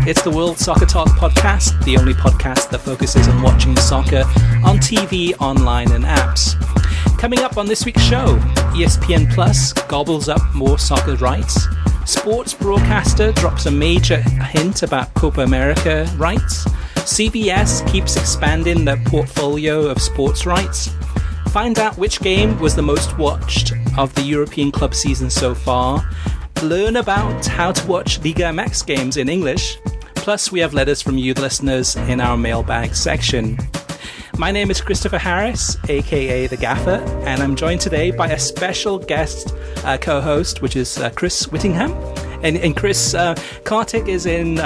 It's the World Soccer Talk podcast, the only podcast that focuses on watching soccer on TV, online, and apps. Coming up on this week's show, ESPN Plus gobbles up more soccer rights. Sports broadcaster drops a major hint about Copa America rights. CBS keeps expanding their portfolio of sports rights. Find out which game was the most watched of the European club season so far. Learn about how to watch Liga MX games in English. Plus, we have letters from you, the listeners, in our mailbag section. My name is Christopher Harris, aka The Gaffer, and I'm joined today by a special guest co-host, which is Chris Whittingham. And Chris, Kartik is in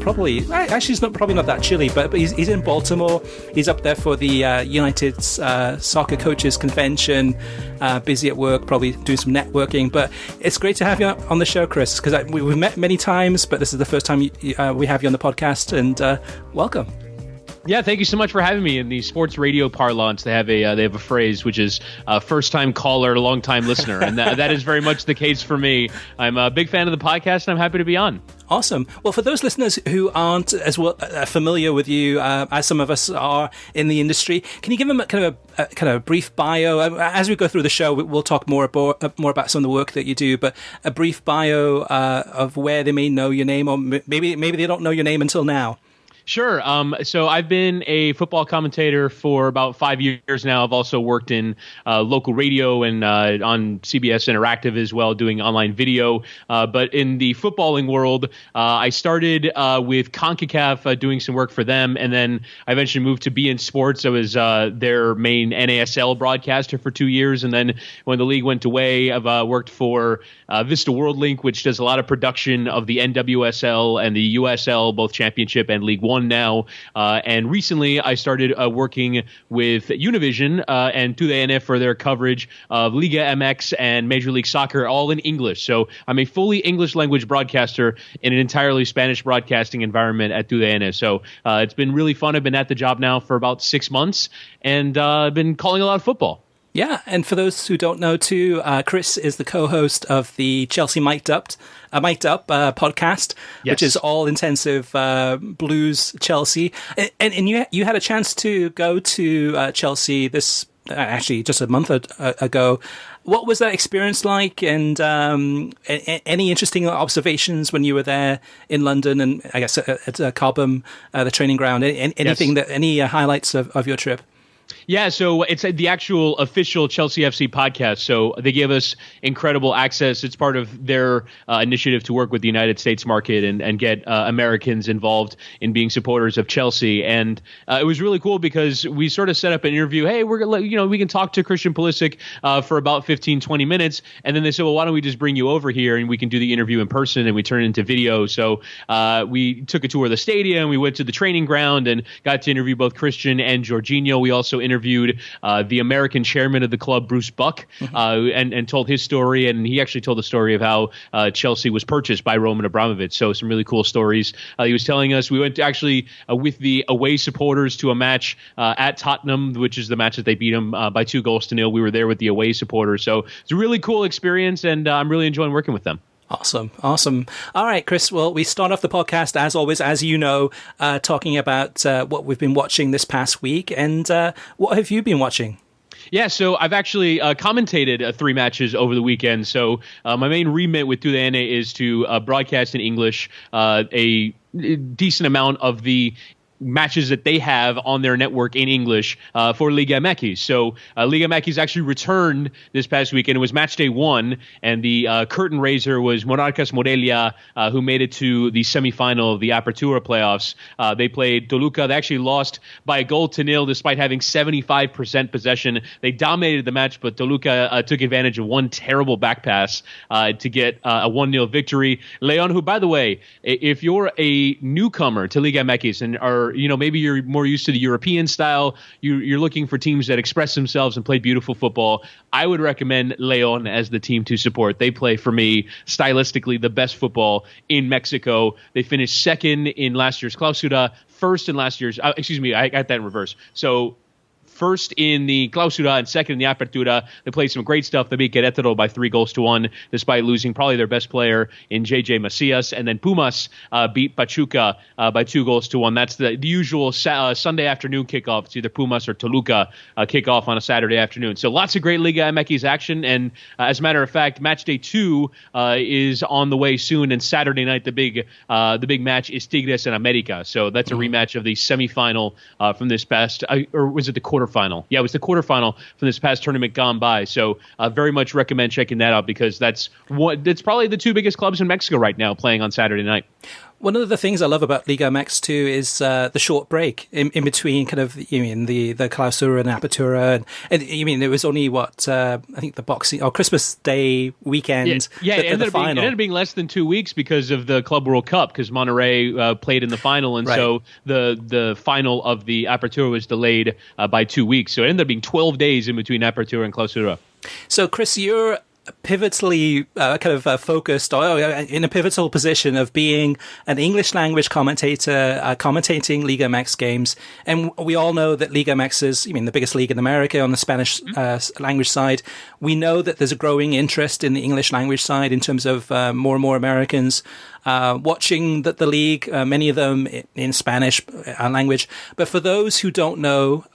probably he's probably not that chilly, but he's in Baltimore. He's up there for the United Soccer Coaches Convention, busy at work, probably doing some networking. But it's great to have you on the show, Chris, because we've met many times, but this is the first time we have you on the podcast, and welcome. Yeah, thank you so much for having me. In the sports radio parlance, they have a phrase which is first time caller, long time listener, and that is very much the case for me. I'm a big fan of the podcast, and I'm happy to be on. Awesome. Well, for those listeners who aren't as well familiar with you as some of us are in the industry, can you give them a kind of a brief bio? As we go through the show, we'll talk more about some of the work that you do, but a brief bio of where they may know your name, or maybe they don't know your name until now. Sure. So I've been a football commentator for about 5 years now. I've also worked in local radio and on CBS Interactive as well, doing online video. But in the footballing world, I started with CONCACAF doing some work for them. And then I eventually moved to beIN Sports. I was their main NASL broadcaster for 2 years. And then when the league went away, I've worked for Vista World Link, which does a lot of production of the NWSL and the USL, both Championship and League One now. And recently I started working with Univision and TUDN for their coverage of Liga MX and Major League Soccer, all in English. So I'm a fully English language broadcaster in an entirely Spanish broadcasting environment at TUDN. So it's been really fun. I've been at the job now for about 6 months, and I've been calling a lot of football. Yeah, and for those who don't know too, Chris is the co-host of the Chelsea Mic'd Up podcast, yes, which is all intensive Blues Chelsea. And you had a chance to go to Chelsea this actually just a month ago. What was that experience like? And any interesting observations when you were there in London and I guess at Cobham, the training ground? Anything yes. Any highlights of your trip? Yeah, so it's the actual official Chelsea FC podcast. So they give us incredible access. It's part of their initiative to work with the United States market and get Americans involved in being supporters of Chelsea. And it was really cool because we sort of set up an interview. Hey, we're gonna, we can talk to Christian Pulisic for about 15, 20 minutes. And then they said, well, why don't we just bring you over here and we can do the interview in person, and we turn it into video. So we took a tour of the stadium. We went to the training ground and got to interview both Christian and Jorginho. We also interviewed the American chairman of the club, Bruce Buck, and told his story. And he actually told the story of how Chelsea was purchased by Roman Abramovich. So some really cool stories he was telling us. We went to actually with the away supporters to a match at Tottenham, which is the match that they beat them by 2-0. We were there with the away supporters. So it's a really cool experience, and I'm really enjoying working with them. Awesome. All right, Chris. Well, we start off the podcast, as always, as you know, talking about what we've been watching this past week. And what have you been watching? Yeah, so I've actually commentated 3 matches over the weekend. So my main remit with TUDN is to broadcast in English a decent amount of the matches that they have on their network in English for Liga MX. So Liga MX actually returned this past weekend. It was match day 1, and the curtain raiser was Monarcas Morelia, who made it to the semifinal of the Apertura playoffs. They played Toluca. They actually lost by 1-0 despite having 75% possession. They dominated the match, but Toluca took advantage of one terrible back pass to get a 1-0 victory. Leon, who, by the way, if you're a newcomer to Liga MX and are maybe you're more used to the European style, you're looking for teams that express themselves and play beautiful football, I would recommend Leon as the team to support. They play, for me, stylistically the best football in Mexico. They finished second in last year's Clausura, first in last year's, I got that in reverse. So first in the Clausura and second in the Apertura. They played some great stuff. They beat Querétaro by 3-1, despite losing probably their best player in JJ Macias. And then Pumas beat Pachuca by 2-1. That's the usual Sunday afternoon kickoff. It's either Pumas or Toluca kickoff on a Saturday afternoon. So lots of great Liga MX action. And as a matter of fact, match day 2 is on the way soon. And Saturday night, the big match is Tigres and America. So that's a rematch of the semifinal from this past, or was it the quarterfinal? Yeah, it was the quarterfinal from this past tournament gone by. So very much recommend checking that out, because that's probably the two biggest clubs in Mexico right now playing on Saturday night. One of the things I love about Liga MX too is the short break in between kind of, you mean, the Clausura and Apertura, and you mean it was only I think the boxing or Christmas Day weekend. Yeah, it ended up being less than 2 weeks because of the Club World Cup, because Monterrey played in the final, and so the final of the Apertura was delayed by 2 weeks. So it ended up being 12 days in between Apertura and Clausura. So Chris, you're pivotally focused, or in a pivotal position of being an English language commentator, commentating Liga MX games. And we all know that Liga MX is, the biggest league in America on the Spanish language side. We know that there's a growing interest in the English language side in terms of more and more Americans watching the league, many of them in Spanish language. But for those who don't know,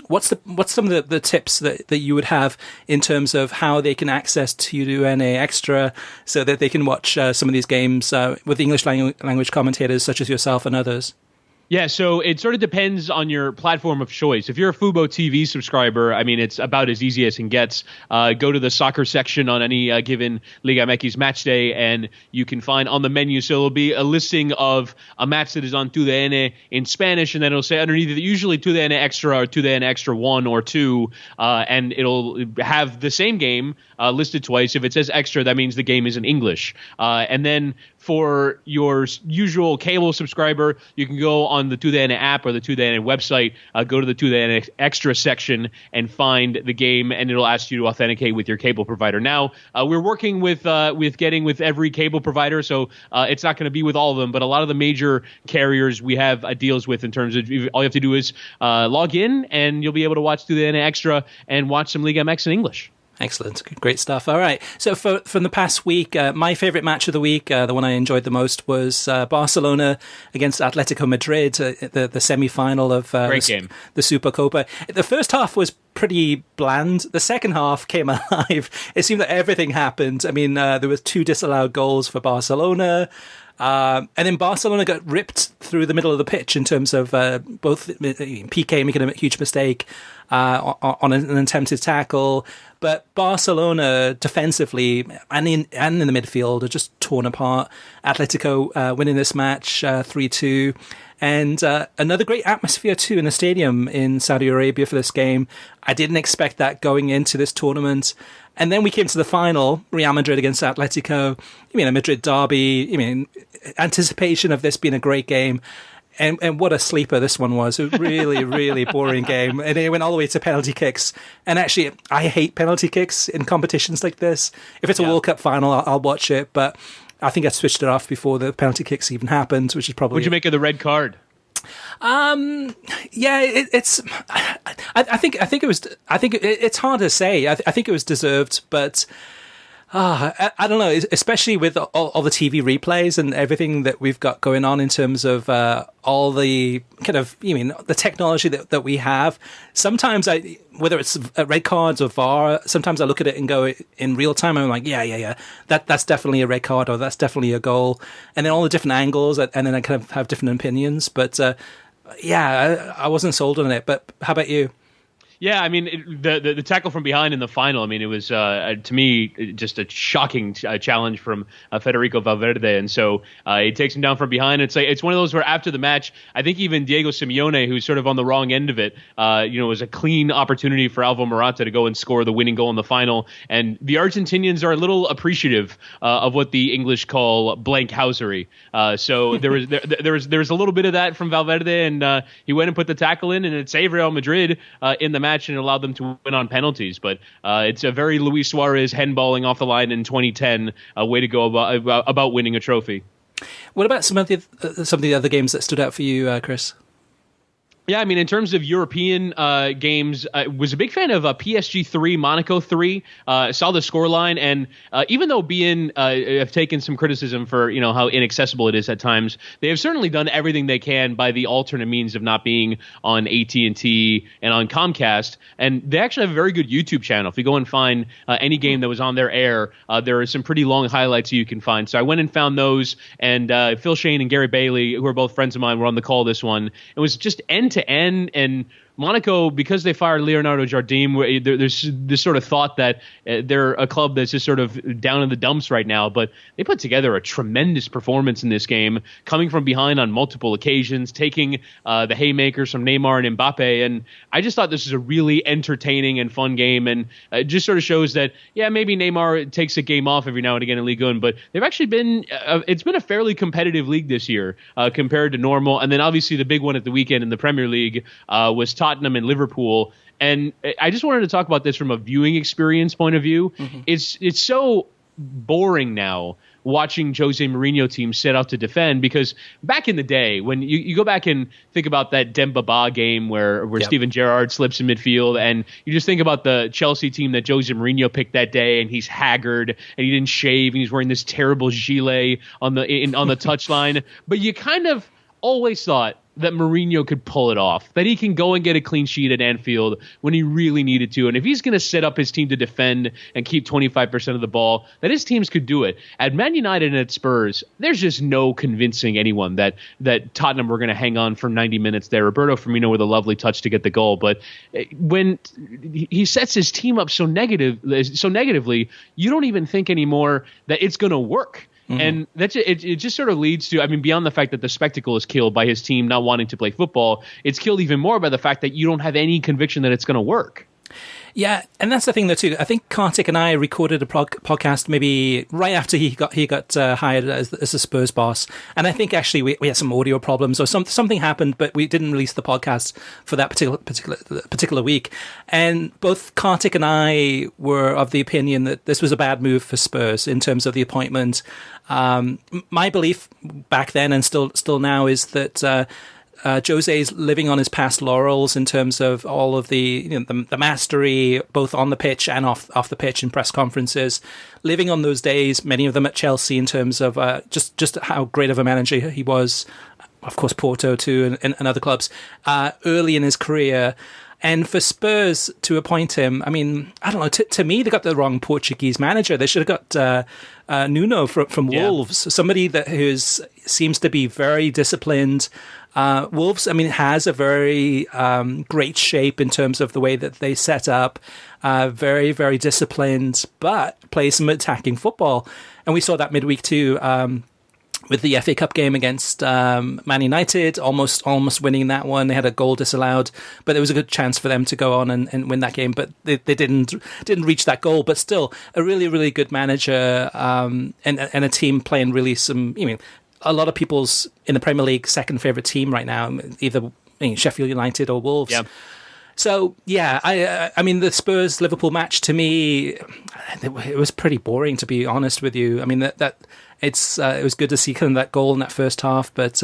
what's some of the tips that you would have in terms of how they can access TUDN Extra so that they can watch some of these games with English language commentators such as yourself and others? Yeah, so it sort of depends on your platform of choice. If you're a Fubo TV subscriber, it's about as easy as it gets. Go to the soccer section on any given Liga MX match day, and you can find on the menu, so it'll be a listing of a match that is on TUDN in Spanish, and then it'll say underneath it, usually TUDN Extra or TUDN Extra 1 or 2, and it'll have the same game listed twice. If it says Extra, that means the game is in English. And then for your usual cable subscriber, you can go on the TUDN app or the TUDN website, go to the TUDN Extra section and find the game, and it'll ask you to authenticate with your cable provider. Now, we're working with getting with every cable provider, so it's not going to be with all of them, but a lot of the major carriers we have deals with in terms of all you have to do is log in, and you'll be able to watch TUDN Extra and watch some Liga MX in English. Excellent. Great stuff. All right. So from the past week, my favorite match of the week, the one I enjoyed the most, was Barcelona against Atletico Madrid, the semi-final of Great game. The Supercopa. The first half was pretty bland. The second half came alive. It seemed that everything happened. There was 2 disallowed goals for Barcelona. And then Barcelona got ripped through the middle of the pitch in terms of both Piqué making a huge mistake on an attempted tackle. But Barcelona defensively and in the midfield are just torn apart. Atletico winning this match 3-2. And another great atmosphere too in the stadium in Saudi Arabia for this game. I didn't expect that going into this tournament. And then we came to the final, Real Madrid against Atletico. A Madrid derby. Anticipation of this being a great game. And what a sleeper this one was. A really, really boring game. And it went all the way to penalty kicks. And actually, I hate penalty kicks in competitions like this. If it's a World Cup final, I'll watch it. But I think I switched it off before the penalty kicks even happened, which is probably... What'd you make of the red card? It's. I think it was. I think it's hard to say. I think it was deserved, but I don't know. Especially with all the TV replays and everything that we've got going on in terms of all the kind of the technology that we have. Sometimes whether it's red cards or VAR, sometimes I look at it and go in real time. I'm like, yeah, that's definitely a red card or that's definitely a goal, and then all the different angles, and then I kind of have different opinions. But I wasn't sold on it. But how about you? Yeah, the tackle from behind in the final, it was, to me, just a shocking challenge from Federico Valverde. And so he takes him down from behind. It's one of those where after the match, I think even Diego Simeone, who's sort of on the wrong end of it, was a clean opportunity for Alvaro Morata to go and score the winning goal in the final. And the Argentinians are a little appreciative of what the English call blank housery. So there was a little bit of that from Valverde, and he went and put the tackle in, and it saved Real Madrid in the match and allowed them to win on penalties. But it's a very Luis Suarez handballing off the line in 2010 way to go about winning a trophy. What about some of the other games that stood out for you, Chris? Yeah, I mean, in terms of European games, I was a big fan of PSG 3, Monaco 3. Saw the scoreline, and even though BN have taken some criticism for how inaccessible it is at times, they have certainly done everything they can by the alternate means of not being on AT&T and on Comcast. And they actually have a very good YouTube channel. If you go and find any game that was on their air, there are some pretty long highlights you can find. So I went and found those, and Phil Shane and Gary Bailey, who are both friends of mine, were on the call this one. It was just end to end, and Monaco, because they fired Leonardo Jardim, there's this sort of thought that they're a club that's just sort of down in the dumps right now, but they put together a tremendous performance in this game, coming from behind on multiple occasions, taking the haymakers from Neymar and Mbappe, and I just thought this was a really entertaining and fun game, and it just sort of shows that, yeah, maybe Neymar takes a game off every now and again in Ligue 1, but they've actually been, it's been a fairly competitive league this year compared to normal, and then obviously the big one at the weekend in the Premier League was Tottenham and Liverpool. And I just wanted to talk about this from a viewing experience point of view. Mm-hmm. It's so boring now watching Jose Mourinho teams set out to defend, because back in the day, when you go back and think about that Demba Ba game where yep. Steven Gerrard slips in midfield, and you just think about the Chelsea team that Jose Mourinho picked that day, and he's haggard and he didn't shave and he's wearing this terrible gilet on the touchline. But you kind of always thought that Mourinho could pull it off, that he can go and get a clean sheet at Anfield when he really needed to. And if he's going to set up his team to defend and keep 25% of the ball, that his teams could do it. At Man United and at Spurs, there's just no convincing anyone that Tottenham were going to hang on for 90 minutes there. Roberto Firmino with a lovely touch to get the goal. But when he sets his team up so negatively, you don't even think anymore that it's going to work. Mm-hmm. And that's it just sort of leads to, I mean, beyond the fact that the spectacle is killed by his team not wanting to play football, it's killed even more by the fact that you don't have any conviction that it's going to work. Yeah, and that's the thing though too. I think Kartik and I recorded a podcast maybe right after he got hired as a Spurs boss, and I think actually we had some audio problems or something happened, but we didn't release the podcast for that particular week. And both Kartik and I were of the opinion that this was a bad move for Spurs in terms of the appointment. My belief back then and still now is that Jose's living on his past laurels in terms of all of the mastery, both on the pitch and off the pitch in press conferences, living on those days, many of them at Chelsea, in terms of just how great of a manager he was, of course, Porto too, and other clubs, early in his career. And for Spurs to appoint him, I mean, I don't know, to me, they got the wrong Portuguese manager. They should have got Nuno from Wolves, somebody who seems to be very disciplined. Wolves, I mean, has a very great shape in terms of the way that they set up, very, very disciplined, but play some attacking football. And we saw that midweek too, with the FA Cup game against Man United, almost winning that one. They had a goal disallowed, but there was a good chance for them to go on and win that game, but they didn't reach that goal. But still, a really, really good manager, and a team playing really some, a lot of people's in the Premier League second favourite team right now, either Sheffield United or Wolves. Yeah. So yeah, I mean the Spurs-Liverpool match, to me, it was pretty boring, to be honest with you. I mean that it was good to see kind of that goal in that first half, but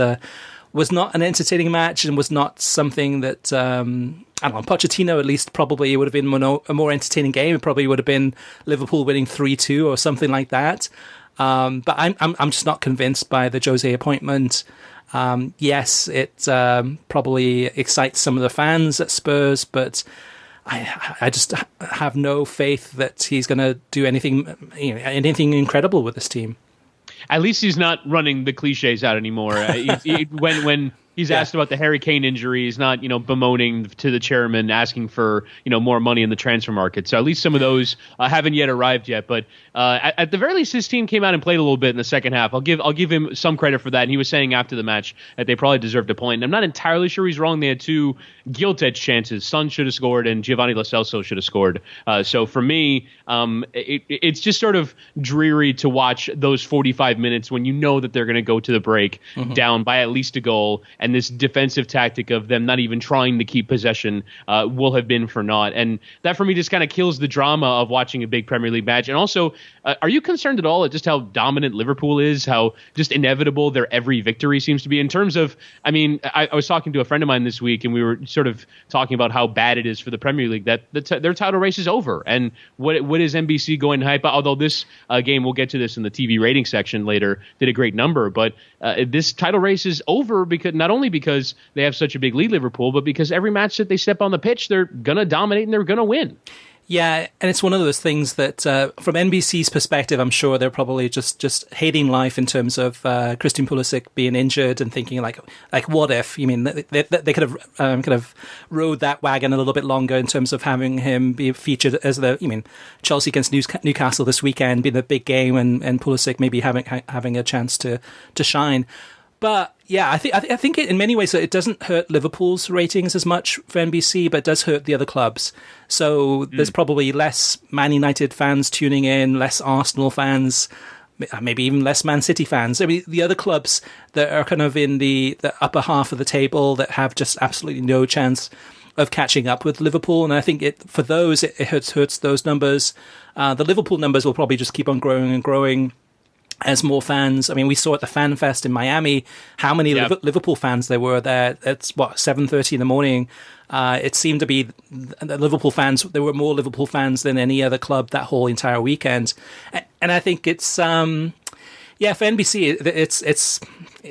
was not an entertaining match and was not something that I don't know. Pochettino at least probably would have been a more entertaining game. It probably would have been Liverpool winning 3-2 or something like that. But I'm just not convinced by the Jose appointment. Yes, it probably excites some of the fans at Spurs, but I just have no faith that he's going to do anything incredible with this team. At least he's not running the cliches out anymore. When he's asked about the Harry Kane injury, he's not, bemoaning to the chairman, asking for, more money in the transfer market. So at least some of those haven't yet arrived yet. But at the very least, his team came out and played a little bit in the second half. I'll give him some credit for that. And he was saying after the match that they probably deserved a point. I'm not entirely sure he's wrong. They had two gilt-edged chances. Son should have scored and Giovanni Lo Celso should have scored. So for me, it's just sort of dreary to watch those 45 5 minutes when you know that they're going to go to the break down by at least a goal, and this defensive tactic of them not even trying to keep possession will have been for naught. And that for me just kind of kills the drama of watching a big Premier League match. And also, are you concerned at all at just how dominant Liverpool is, how just inevitable their every victory seems to be in terms of, I mean, I was talking to a friend of mine this week, and we were sort of talking about how bad it is for the Premier League that their title race is over. And what is NBC going to hype? Although this game, we'll get to this in the TV rating section later, did a great number, but this title race is over because not only because they have such a big lead, Liverpool, but because every match that they step on the pitch, they're going to dominate and they're going to win. Yeah, and it's one of those things that, from NBC's perspective, I'm sure they're probably just hating life in terms of Christian Pulisic being injured and thinking like what if? You mean they could have kind of rode that wagon a little bit longer in terms of having him be featured as Chelsea against Newcastle this weekend being the big game and Pulisic maybe having a chance to shine. But yeah, I think in many ways it doesn't hurt Liverpool's ratings as much for NBC, but it does hurt the other clubs. So there's probably less Man United fans tuning in, less Arsenal fans, maybe even less Man City fans. I mean, the other clubs that are kind of in the upper half of the table that have just absolutely no chance of catching up with Liverpool. And I think for those, it hurts those numbers. The Liverpool numbers will probably just keep on growing and growing as more fans. I mean, we saw at the Fan Fest in Miami how many Liverpool fans there were there. It's 7:30 in the morning. It seemed to be the Liverpool fans. There were more Liverpool fans than any other club that whole entire weekend. And I think it's for NBC, it's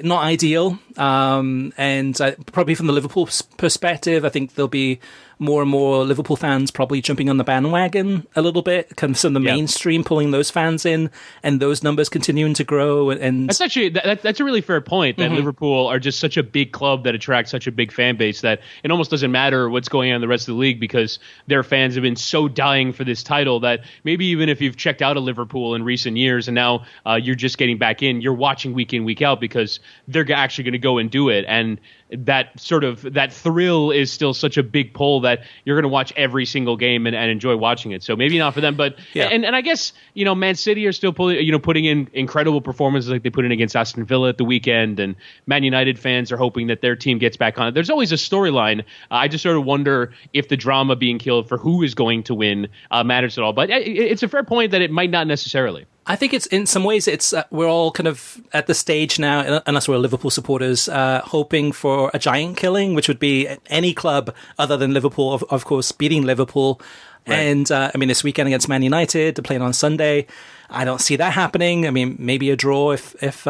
not ideal. And probably from the Liverpool perspective, I think there'll be more and more Liverpool fans probably jumping on the bandwagon a little bit, kind of some of the mainstream pulling those fans in, and those numbers continuing to grow. And that's actually that's a really fair point. That Liverpool are just such a big club that attracts such a big fan base that it almost doesn't matter what's going on in the rest of the league because their fans have been so dying for this title that maybe even if you've checked out of Liverpool in recent years and now you're just getting back you're watching week in, week out because they're actually going to go and do it. And that thrill is still such a big pull that you're going to watch every single game and enjoy watching it. So maybe not for them, but and I guess Man City are still putting in incredible performances like they put in against Aston Villa at the weekend, and Man United fans are hoping that their team gets back on it. There's always a storyline. I just sort of wonder if the drama being killed for who is going to win matters at all. But it's a fair point that it might not necessarily. I think it's in some ways we're all kind of at the stage now, unless we're Liverpool supporters, hoping for a giant killing, which would be any club other than Liverpool, of course, beating Liverpool. Right. And this weekend against Man United, they're playing on Sunday. I don't see that happening. I mean, maybe a draw if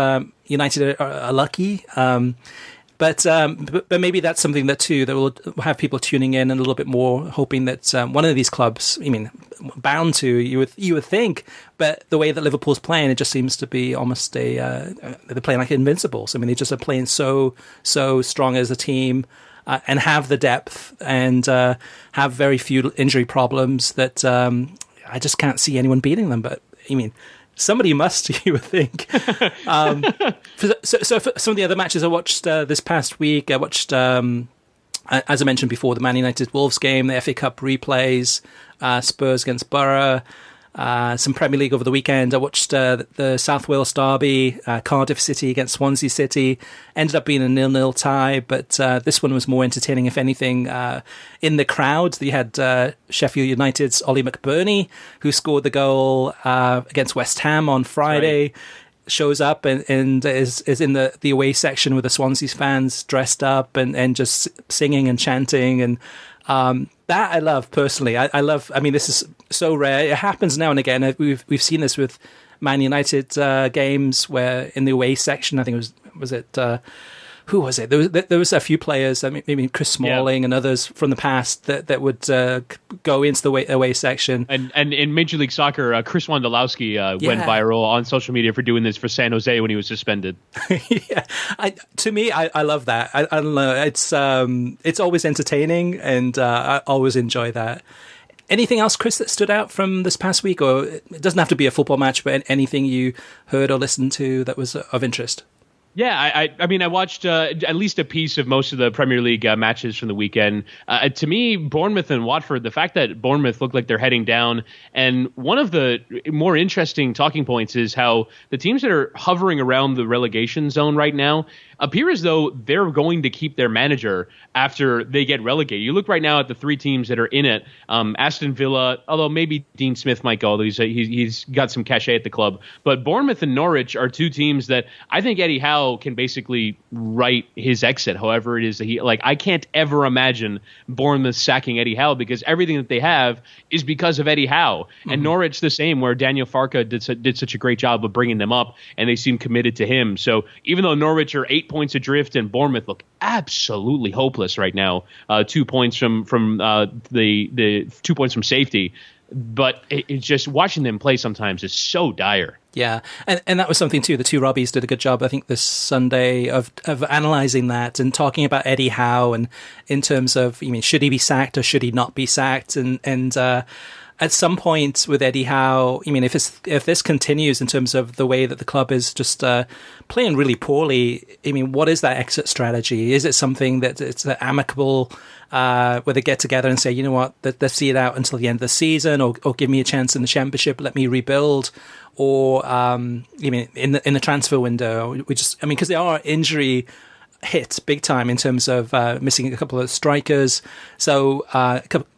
United are lucky. But maybe that's something that will have people tuning in a little bit more, hoping that one of these clubs, bound to, you would think, but the way that Liverpool's playing, it just seems to be almost they're playing like invincibles. I mean, they just are playing so strong as a team and have the depth and have very few injury problems that I just can't see anyone beating them. But somebody must, you would think. So for some of the other matches I watched this past week, I watched, as I mentioned before, the Man United-Wolves game, the FA Cup replays, Spurs against Borough, some Premier League over the weekend. I watched the South Wales derby, Cardiff City against Swansea City. Ended up being a 0-0 tie, but this one was more entertaining, if anything. In the crowd, you had Sheffield United's Ollie McBurney, who scored the goal against West Ham on Friday. Right. Shows up and is in the away section with the Swansea fans dressed up and just singing and chanting, and that I love personally. I love. This is so rare. It happens now and again. We've seen this with Man United games where in the away section, I think was it who was it? There was a few players, maybe Chris Smalling and others from the past that would go into the away section. And in Major League Soccer, Chris Wondolowski went viral on social media for doing this for San Jose when he was suspended. To me, I love that. I don't know. It's always entertaining, and I always enjoy that. Anything else, Chris, that stood out from this past week? Or it doesn't have to be a football match, but anything you heard or listened to that was of interest? Yeah, I mean, I watched at least a piece of most of the Premier League matches from the weekend. To me, Bournemouth and Watford, the fact that Bournemouth look like they're heading down, and one of the more interesting talking points is how the teams that are hovering around the relegation zone right now appear as though they're going to keep their manager after they get relegated. You look right now at the three teams that are in it. Aston Villa, although maybe Dean Smith might go, he's got some cachet at the club. But Bournemouth and Norwich are two teams that I think Eddie Howe can basically write his exit, however it is that I can't ever imagine Bournemouth sacking Eddie Howe, because everything that they have is because of Eddie Howe. Mm-hmm. And Norwich the same, where Daniel Farke did such a great job of bringing them up, and they seem committed to him. So even though Norwich are 8 points adrift and Bournemouth look absolutely hopeless right now, 2 points from the 2 points from safety, but it's just watching them play sometimes is so dire. Yeah, and that was something too. The two Robbies did a good job, I think, this Sunday of analysing that and talking about Eddie Howe, and in terms of, should he be sacked or should he not be sacked, and at some point with Eddie Howe, if this continues in terms of the way that the club is just playing really poorly, what is that exit strategy? Is it something that it's amicable, where they get together and say, you know what, let's see it out until the end of the season, or give me a chance in the Championship, let me rebuild, or in the transfer window, because they are injury hit big time in terms of missing a couple of strikers, so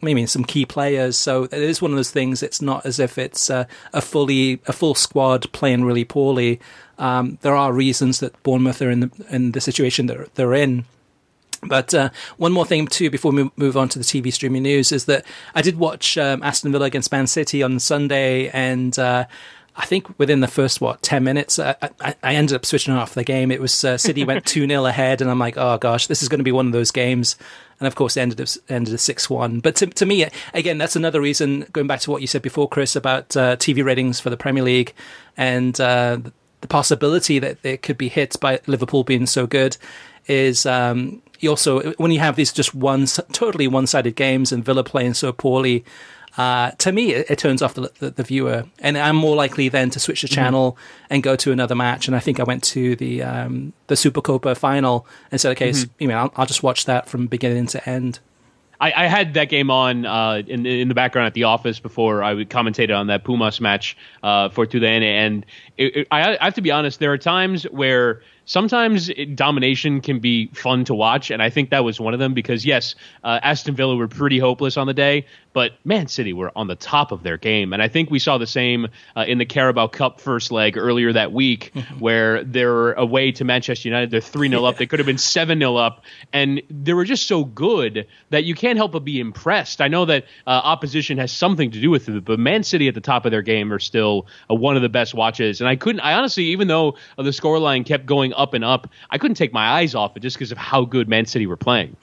maybe some key players. So it is one of those things. It's not as if it's a full squad playing really poorly. There are reasons that Bournemouth are in the situation that they're in. But one more thing too before we move on to the TV streaming news is that I did watch Aston Villa against Man City on Sunday, and I think within the first 10 minutes, I ended up switching off the game. It was City went 2-0 ahead, and I'm like, oh gosh, this is going to be one of those games. And of course, it ended 6-1. But to me, again, that's another reason, going back to what you said before, Chris, about TV ratings for the Premier League, and the possibility that they could be hit by Liverpool being so good, is you also, when you have these just totally one-sided games and Villa playing so poorly, to me, it turns off the viewer, and I'm more likely then to switch the channel and go to another match. And I think I went to the Supercopa final and said, okay, I'll just watch that from beginning to end. I had that game on in the background at the office before I would commentate on that Pumas match for Tudane, and I have to be honest, there are times where sometimes domination can be fun to watch, and I think that was one of them, because yes, Aston Villa were pretty hopeless on the day, but Man City were on the top of their game. And I think we saw the same in the Carabao Cup first leg earlier that week, where they're away to Manchester United. They're 3-0 up. They could have been 7-0 up. And they were just so good that you can't help but be impressed. I know that opposition has something to do with it, but Man City at the top of their game are still one of the best watches. And I honestly, even though the scoreline kept going up and up, I couldn't take my eyes off it just because of how good Man City were playing.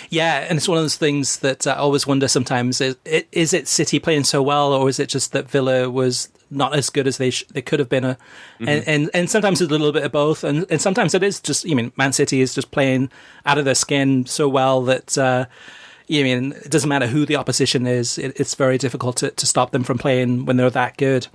Yeah, and it's one of those things that I always wonder sometimes, is it City playing so well, or is it just that Villa was not as good as they could have been? And sometimes it's a little bit of both, and sometimes it is just, Man City is just playing out of their skin so well that it doesn't matter who the opposition is, it's very difficult to stop them from playing when they're that good.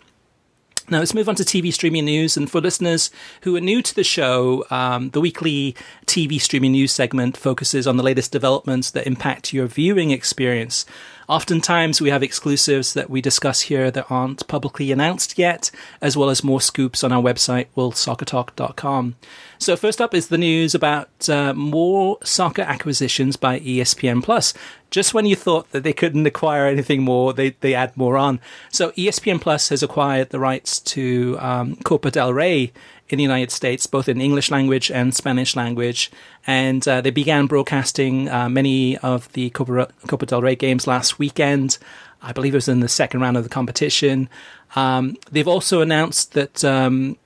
Now let's move on to TV streaming news. And for listeners who are new to the show, the weekly TV streaming news segment focuses on the latest developments that impact your viewing experience. Oftentimes we have exclusives that we discuss here that aren't publicly announced yet, as well as more scoops on our website, worldsoccertalk.com. So first up is the news about more soccer acquisitions by ESPN+. Just when you thought that they couldn't acquire anything more, they add more on. So ESPN+ has acquired the rights to Copa del Rey in the United States, both in English language and Spanish language. And they began broadcasting many of the Copa del Rey games last weekend. I believe it was in the second round of the competition. They've also announced that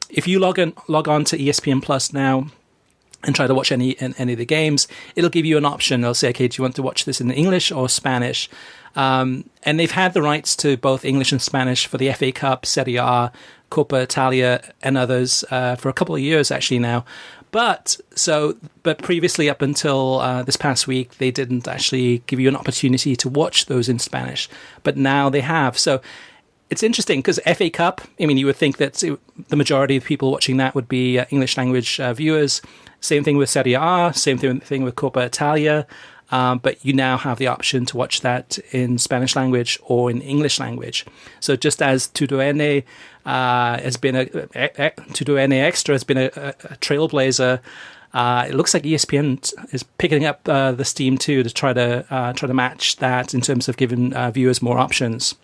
if you log on to ESPN Plus now and try to watch any of the games, it'll give you an option. It'll say, okay, do you want to watch this in English or Spanish? And they've had the rights to both English and Spanish for the FA Cup, Serie A, Coppa Italia, and others for a couple of years actually now. But previously, up until this past week, they didn't actually give you an opportunity to watch those in Spanish. But now they have. So It's interesting because FA Cup, I mean, you would think that the majority of people watching that would be English language viewers. Same thing with Serie A, same thing with Coppa Italia. But you now have the option to watch that in Spanish language or in English language. So just as Tudor has been Tudor Extra has been a trailblazer, it looks like ESPN is picking up the steam too to try to match that in terms of giving viewers more options.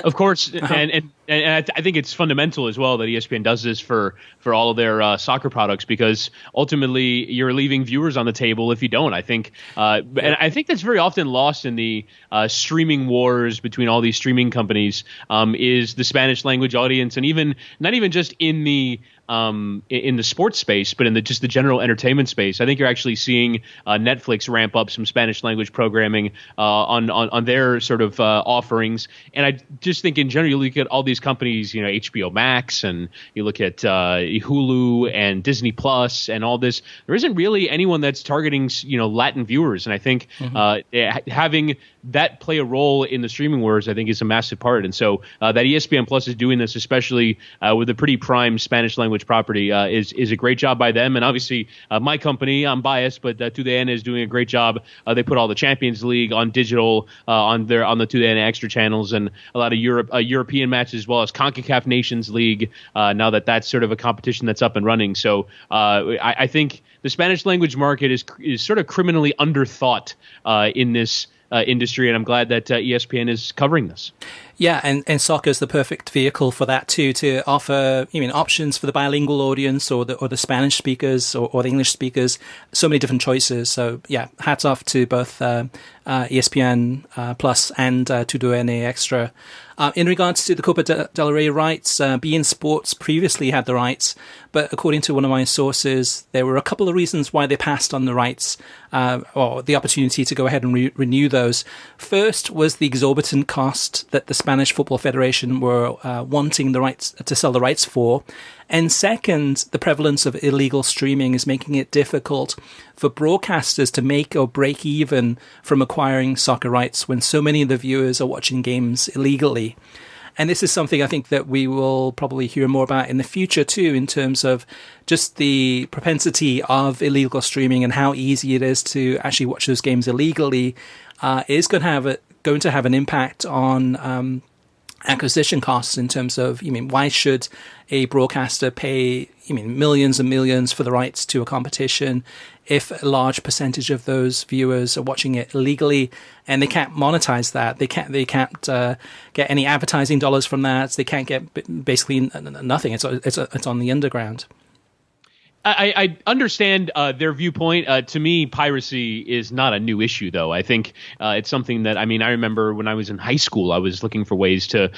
Of course, and I think it's fundamental as well that ESPN does this for all of their soccer products, because ultimately you're leaving viewers on the table if you don't. I think, and I think that's very often lost in the streaming wars between all these streaming companies, is the Spanish language audience, and even not even just in the sports space, but in just the general entertainment space. I think you're actually seeing Netflix ramp up some Spanish language programming on their sort of offerings. And I just think in general, you look at all these companies, HBO Max, and you look at Hulu and Disney Plus and all this. There isn't really anyone that's targeting Latin viewers, and I think having that play a role in the streaming wars, I think, is a massive part. And so that ESPN Plus is doing this, especially with a pretty prime Spanish language property, is a great job by them. And obviously, my company, I'm biased, but TUDN is doing a great job. They put all the Champions League on digital on the TUDN Extra channels, and a lot of European matches, as well as CONCACAF Nations League. Now that's sort of a competition that's up and running. So I think the Spanish language market is sort of criminally underthought in this industry, and I'm glad that ESPN is covering this. Yeah, and soccer is the perfect vehicle for that too, to offer options for the bilingual audience or the Spanish speakers or the English speakers. So many different choices. So yeah, hats off to both ESPN Plus and TUDN Extra. In regards to the Copa del Rey rights, beIN Sports previously had the rights, but according to one of my sources, there were a couple of reasons why they passed on the rights or the opportunity to go ahead and renew those. First was the exorbitant cost that the Spanish Football Federation were wanting the rights to sell the rights for. And second, the prevalence of illegal streaming is making it difficult for broadcasters to make or break even from acquiring soccer rights when so many of the viewers are watching games illegally. And this is something I think that we will probably hear more about in the future too, in terms of just the propensity of illegal streaming and how easy it is to actually watch those games illegally is going to have an impact on acquisition costs in terms of, why should a broadcaster pay, millions and millions for the rights to a competition if a large percentage of those viewers are watching it illegally and they can't monetize that? They can't get any advertising dollars from that. They can't get basically nothing. It's on the underground. I understand their viewpoint. To me, piracy is not a new issue, though. I think it's something that, I remember when I was in high school, I was looking for ways to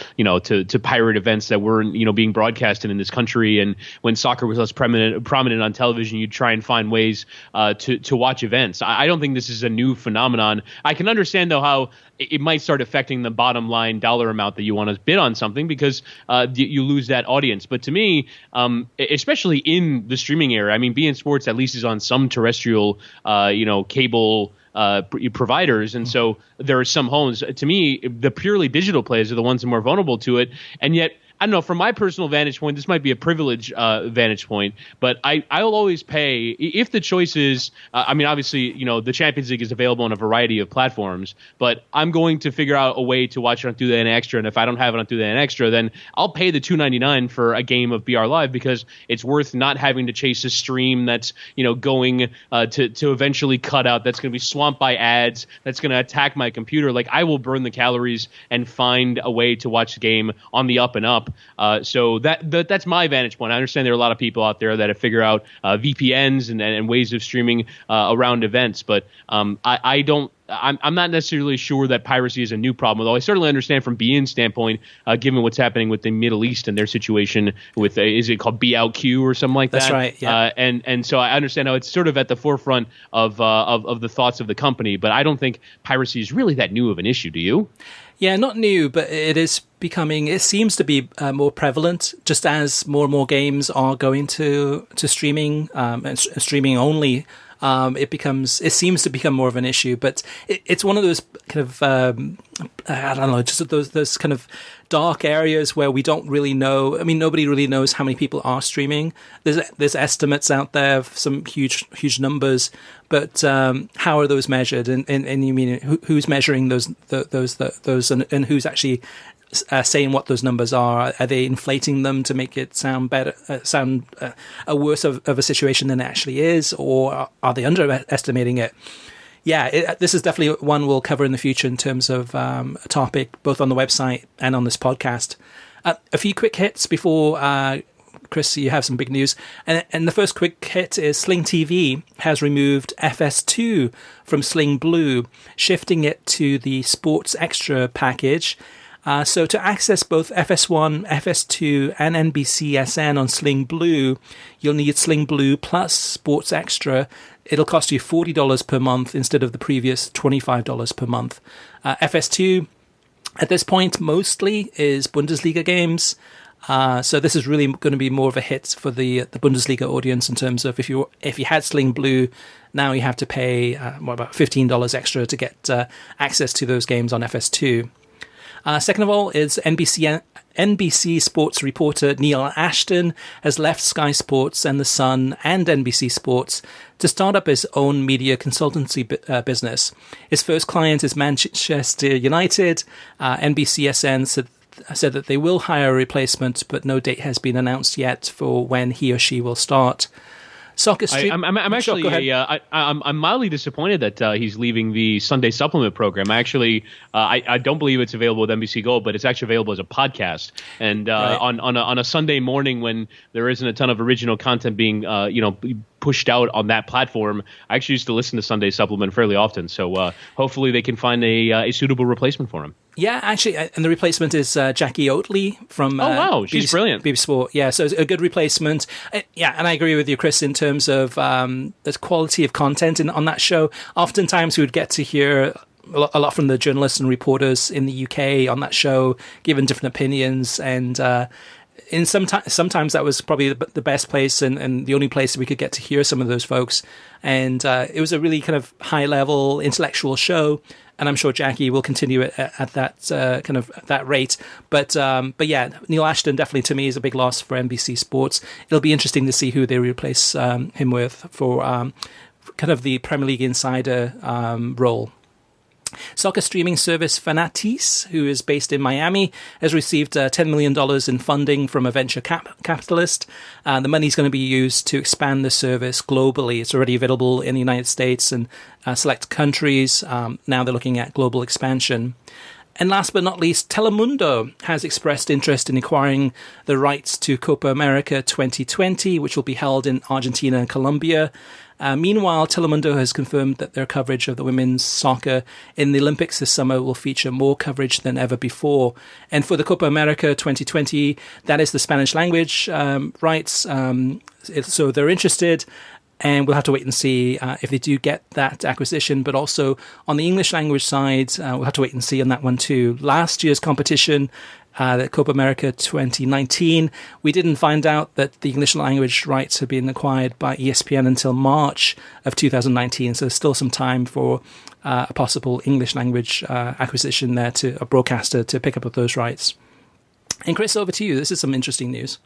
pirate events that weren't, being broadcasted in this country. And when soccer was less prominent on television, you'd try and find ways to watch events. I don't think this is a new phenomenon. I can understand, though, how it might start affecting the bottom line dollar amount that you want to bid on something, because you lose that audience. But to me, especially in the streaming era, beIN Sports at least is on some terrestrial, cable providers, and so there are some homes. To me, the purely digital players are the ones that are more vulnerable to it, and yet, I don't know, from my personal vantage point, this might be a privileged vantage point, but I'll always pay if the choice is, obviously, the Champions League is available on a variety of platforms, but I'm going to figure out a way to watch it on TUDN Extra, and if I don't have it on TUDN Extra, then I'll pay the $2.99 for a game of BR Live, because it's worth not having to chase a stream that's, going to eventually cut out, that's going to be swamped by ads, that's going to attack my computer. Like, I will burn the calories and find a way to watch the game on the up and up. So that's my vantage point. I understand there are a lot of people out there that have figured out VPNs and ways of streaming around events, but I'm not necessarily sure that piracy is a new problem, although I certainly understand from beIN's standpoint, given what's happening with the Middle East and their situation with, is it called BLQ or something like that? That's right, yeah. And so I understand how it's sort of at the forefront of the thoughts of the company, but I don't think piracy is really that new of an issue, do you? Yeah, not new, but it seems to be more prevalent, just as more and more games are going to streaming and streaming only. It seems to become more of an issue, but it's one of those kind of I don't know, just those kind of dark areas where we don't really know. I mean, nobody really knows how many people are streaming. There's estimates out there of some huge numbers, but how are those measured? And you mean who's measuring those and who's actually saying what those numbers are? Are they inflating them to make it sound better, a worse of a situation than it actually is, or are they underestimating it? Yeah, this is definitely one we'll cover in the future in terms of a topic, both on the website and on this podcast. A few quick hits before, Chris, you have some big news. And the first quick hit is Sling TV has removed FS2 from Sling Blue, shifting it to the Sports Extra package. So to access both FS1, FS2, and NBCSN on Sling Blue, you'll need Sling Blue plus Sports Extra. It'll cost you $40 per month instead of the previous $25 per month. FS2, at this point, mostly is Bundesliga games. So this is really going to be more of a hit for the Bundesliga audience in terms of if you had Sling Blue, now you have to pay about $15 extra to get access to those games on FS2. Second of all is NBC Sports reporter Neil Ashton has left Sky Sports and The Sun and NBC Sports to start up his own media consultancy business. His first client is Manchester United. NBCSN said that they will hire a replacement, but no date has been announced yet for when he or she will start. Soccer Stream. I'm actually I'm mildly disappointed that he's leaving the Sunday Supplement program. I don't believe it's available with NBC Gold, but it's actually available as a podcast. And right. on a Sunday morning when there isn't a ton of original content being pushed out on that platform, I actually used to listen to Sunday Supplement fairly often. So hopefully they can find a suitable replacement for him. Yeah, actually, and the replacement is Jackie Oatley from she's brilliant. BBC Sport. Yeah, so it's a good replacement. Yeah, and I agree with you, Chris, in terms of the quality of content on that show. Oftentimes we would get to hear a lot from the journalists and reporters in the UK on that show, giving different opinions, and sometimes that was probably the best place and the only place we could get to hear some of those folks. And it was a really kind of high-level intellectual show. And I'm sure Jackie will continue at that that rate. But yeah, Neil Ashton definitely to me is a big loss for NBC Sports. It'll be interesting to see who they replace him with for kind of the Premier League insider role. Soccer streaming service Fanatiz, who is based in Miami, has received $10 million in funding from a venture capitalist. The money is going to be used to expand the service globally. It's already available in the United States and select countries. Now they're looking at global expansion. And last but not least, Telemundo has expressed interest in acquiring the rights to Copa America 2020, which will be held in Argentina and Colombia. Meanwhile, Telemundo has confirmed that their coverage of the women's soccer in the Olympics this summer will feature more coverage than ever before. And for the Copa America 2020, that is the Spanish language rights. So they're interested. And we'll have to wait and see if they do get that acquisition. But also on the English language side, we'll have to wait and see on that one too. Last year's competition, the Copa America 2019, we didn't find out that the English language rights had been acquired by ESPN until March of 2019. So there's still some time for a possible English language acquisition there to a broadcaster to pick up those rights. And Chris, over to you. This is some interesting news.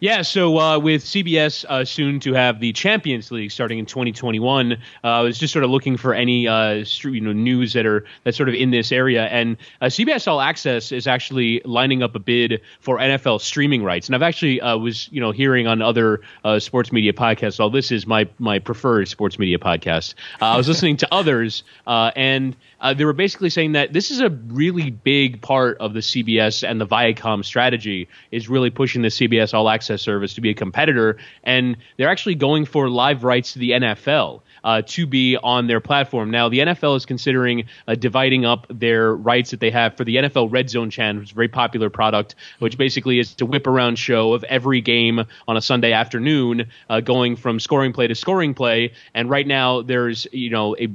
Yeah, so with CBS soon to have the Champions League starting in 2021, I was just sort of looking for any news that's sort of in this area, and CBS All Access is actually lining up a bid for NFL streaming rights. And I've actually was hearing on other sports media podcasts. All this is my preferred sports media podcast. I was listening to others, and they were basically saying that this is a really big part of the CBS and the Viacom strategy, is really pushing the CBS All Access service to be a competitor, and they're actually going for live rights to the NFL to be on their platform. Now, the NFL is considering dividing up their rights that they have for the NFL Red Zone channel, which is a very popular product, which basically is a whip-around show of every game on a Sunday afternoon, going from scoring play to scoring play. And right now, there's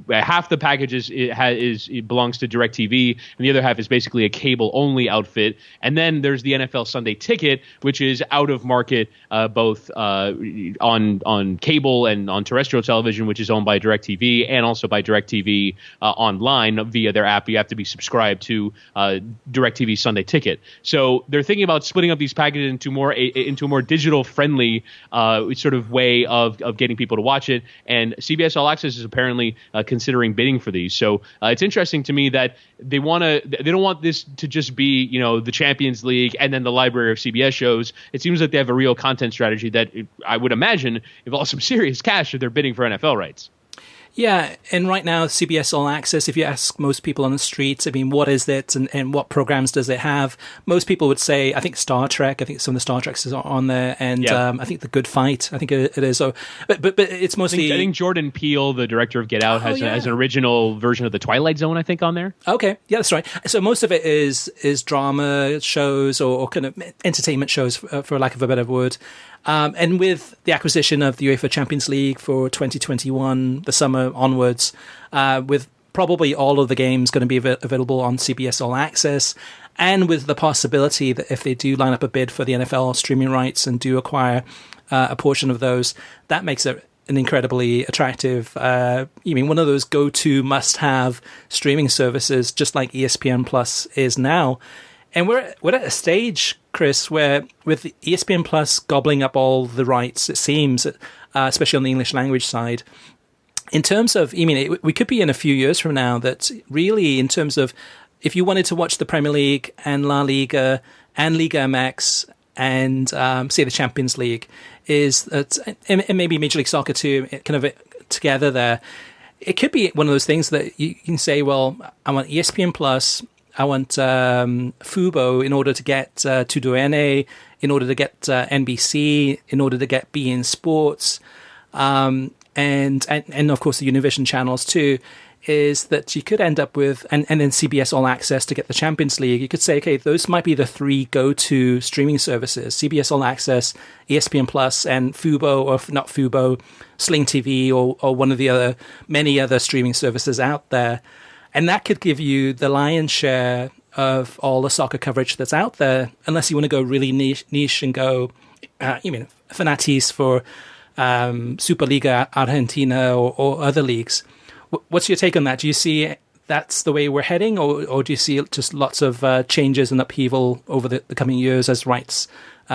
half the package it belongs to DirecTV, and the other half is basically a cable-only outfit. And then there's the NFL Sunday Ticket, which is out of market both on cable and on terrestrial television, which is owned by DirecTV, and also by DirecTV online via their app. You have to be subscribed to DirecTV Sunday Ticket. So they're thinking about splitting up these packages into a more digital friendly sort of way of getting people to watch it. And CBS All Access is apparently considering bidding for these. So it's interesting to me that they don't want this to just be, the Champions League and then the library of CBS shows. It seems like they have a real content strategy that I would imagine involves some serious cash if they're bidding for NFL rights. Yeah, and right now, CBS All Access, if you ask most people on the streets, what is it and what programs does it have? Most people would say, I think Star Trek, I think some of the Star Treks is on there, and I think The Good Fight, I think it is. So, but it's mostly... I think Jordan Peele, the director of Get Out, has an original version of The Twilight Zone, I think, on there. Okay, yeah, that's right. So most of it is drama shows or kind of entertainment shows, for lack of a better word. And with the acquisition of the UEFA Champions League for 2021, the summer onwards, with probably all of the games going to be available on CBS All Access, and with the possibility that if they do line up a bid for the NFL streaming rights and do acquire a portion of those, that makes it an incredibly attractive, one of those go-to must-have streaming services, just like ESPN Plus is now. And we're at a stage, Chris, where with ESPN Plus gobbling up all the rights, it seems, especially on the English language side, in terms of, we could be in a few years from now that really, in terms of, if you wanted to watch the Premier League and La Liga and Liga MX and, say, the Champions League, is that, and maybe Major League Soccer too, kind of together there, it could be one of those things that you can say, well, I want ESPN Plus, I want Fubo in order to get Tudoene, in order to get NBC, in order to get beIN Sports, and of course the Univision channels too, is that you could end up with, and then CBS All Access to get the Champions League. You could say, okay, those might be the three go-to streaming services, CBS All Access, ESPN Plus, and Fubo, or if not Fubo, Sling TV, or one of the many other streaming services out there. And that could give you the lion's share of all the soccer coverage that's out there, unless you want to go really niche and go, Fanatis for Superliga Argentina or other leagues. What's your take on that? Do you see that's the way we're heading, or do you see just lots of changes and upheaval over the coming years as rights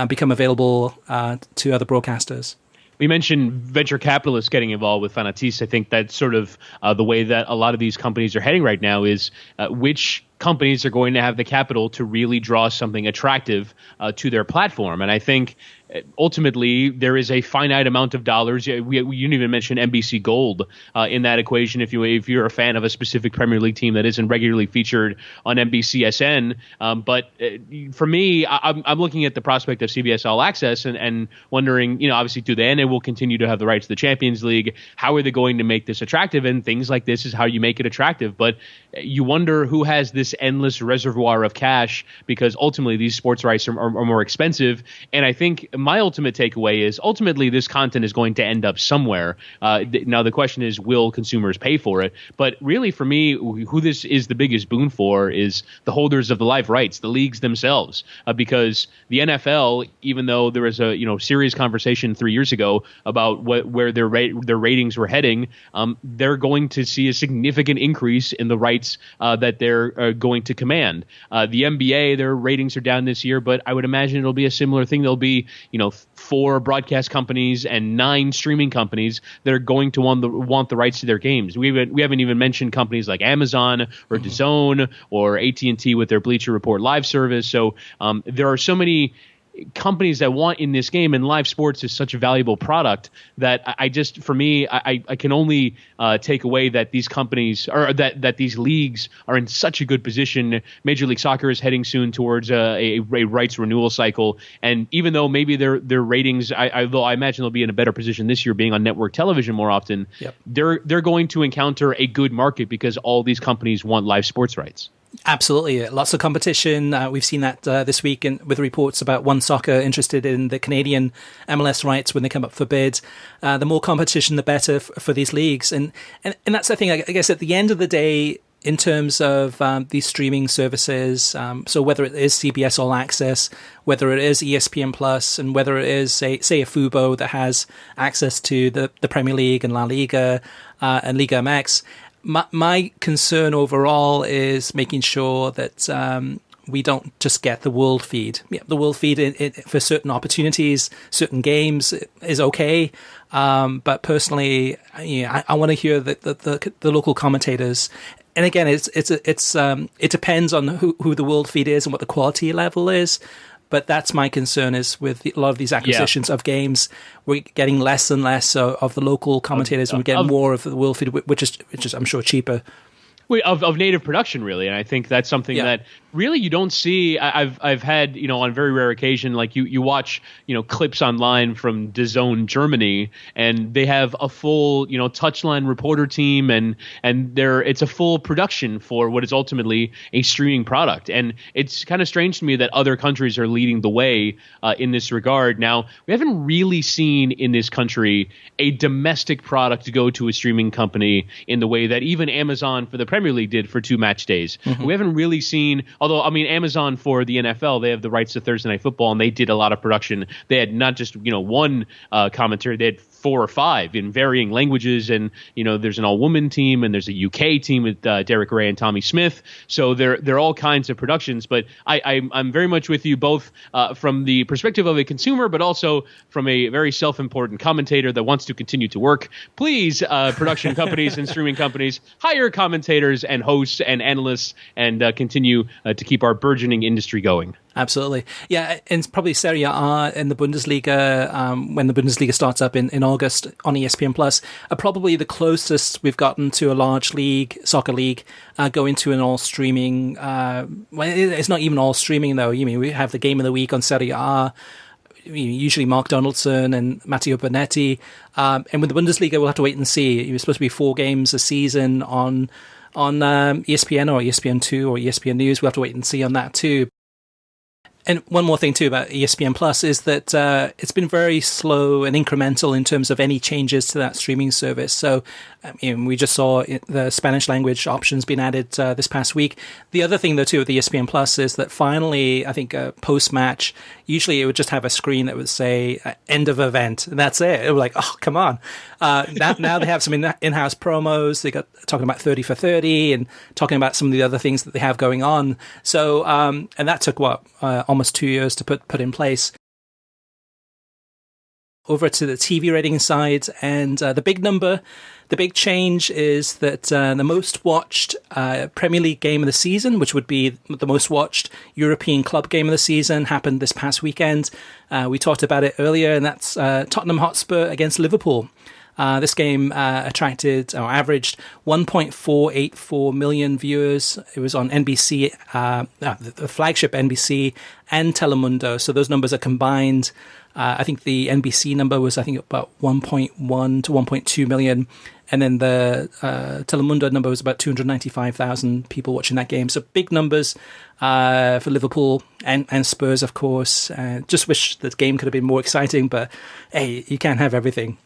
become available to other broadcasters? We mentioned venture capitalists getting involved with Fanatis. I think that's sort of the way that a lot of these companies are heading right now is which companies are going to have the capital to really draw something attractive to their platform. And I think ultimately there is a finite amount of dollars. You didn't even mention NBC Gold in that equation. If you're a fan of a specific Premier League team that isn't regularly featured on NBCSN, but for me, I'm looking at the prospect of CBS All Access and wondering, obviously Tudoene will continue to have the rights to the Champions League. How are they going to make this attractive? And things like this is how you make it attractive. But you wonder who has this endless reservoir of cash, because ultimately these sports rights are more expensive. And I think my ultimate takeaway is ultimately this content is going to end up somewhere. Now the question is, will consumers pay for it? But really for me, who this is the biggest boon for is the holders of the live rights, the leagues themselves, because the NFL, even though there was a serious conversation 3 years ago about where their ratings were heading, they're going to see a significant increase in the rights that they're going to command. The NBA, their ratings are down this year, but I would imagine it'll be a similar thing. There'll be 4 broadcast companies and 9 streaming companies that are going to want the rights to their games. We haven't even mentioned companies like Amazon or DAZN or AT&T with their Bleacher Report live service. So there are so many companies that want in this game, and live sports is such a valuable product that I can only take away that these companies, or that these leagues are in such a good position. Major League Soccer is heading soon towards a rights renewal cycle, and even though maybe their ratings, although I imagine they'll be in a better position this year being on network television more often, yep, they're going to encounter a good market because all these companies want live sports rights. Absolutely. Lots of competition. We've seen that this week with reports about One Soccer interested in the Canadian MLS rights when they come up for bid. The more competition, the better for these leagues. And that's the thing, I guess at the end of the day, in terms of these streaming services. So whether it is CBS All Access, whether it is ESPN Plus, and whether it is, say a Fubo that has access to the Premier League and La Liga and Liga MX, my concern overall is making sure that we don't just get the world feed. Yeah, the world feed for certain opportunities, certain games is okay. But personally, I want to hear the local commentators. And again, it depends on who the world feed is and what the quality level is. But that's my concern is with a lot of these acquisitions of games, we're getting less and less of the local commentators, and we're getting more of the world feed, which is I'm sure cheaper. Of native production, really, and I think that's something that really you don't see. I've had, on very rare occasion, like you watch clips online from DAZN Germany, and they have a full touchline reporter team, and it's a full production for what is ultimately a streaming product, and it's kind of strange to me that other countries are leading the way in this regard. Now, we haven't really seen in this country a domestic product go to a streaming company in the way that even Amazon for the Premier League did for 2 match days. Mm-hmm. We haven't really seen, although, Amazon for the NFL, they have the rights to Thursday Night Football, and they did a lot of production. They had not just, one commentator, they had 4 or 5 in varying languages, and, there's an all-woman team, and there's a UK team with Derek Ray and Tommy Smith. So there are all kinds of productions, but I'm very much with you both from the perspective of a consumer, but also from a very self-important commentator that wants to continue to work. Please, production companies and streaming companies, hire commentators and hosts and analysts and continue to keep our burgeoning industry going. Absolutely. Yeah, and probably Serie A and the Bundesliga, when the Bundesliga starts up in August on ESPN Plus, are probably the closest we've gotten to a large league, soccer league, going to an all-streaming. Well, it's not even all-streaming, though. We have the game of the week on Serie A, usually Mark Donaldson and Matteo Bonetti. And with the Bundesliga, we'll have to wait and see. It's supposed to be 4 games a season on ESPN or ESPN2 or ESPN News. We'll have to wait and see on that, too. And one more thing, too, about ESPN Plus is that it's been very slow and incremental in terms of any changes to that streaming service. So we just saw the Spanish language options being added this past week. The other thing, though, too, with the ESPN Plus is that finally, I think post-match, usually it would just have a screen that would say end of event, and that's it. It was like, oh, come on. Now they have some in-house promos. They got talking about 30 for 30 and talking about some of the other things that they have going on. So, and that took almost 2 years to put in place. Over to the TV rating side, and the big change is that the most watched Premier League game of the season, which would be the most watched European club game of the season, happened this past weekend. We talked about it earlier, and that's Tottenham Hotspur against Liverpool. This game averaged 1.484 million viewers. It was on NBC, the flagship NBC, and Telemundo. So those numbers are combined. I think the NBC number was, about 1.1 to 1.2 million. And then the Telemundo number was about 295,000 people watching that game. So big numbers for Liverpool and Spurs, of course. Just wish the game could have been more exciting, but hey, you can't have everything.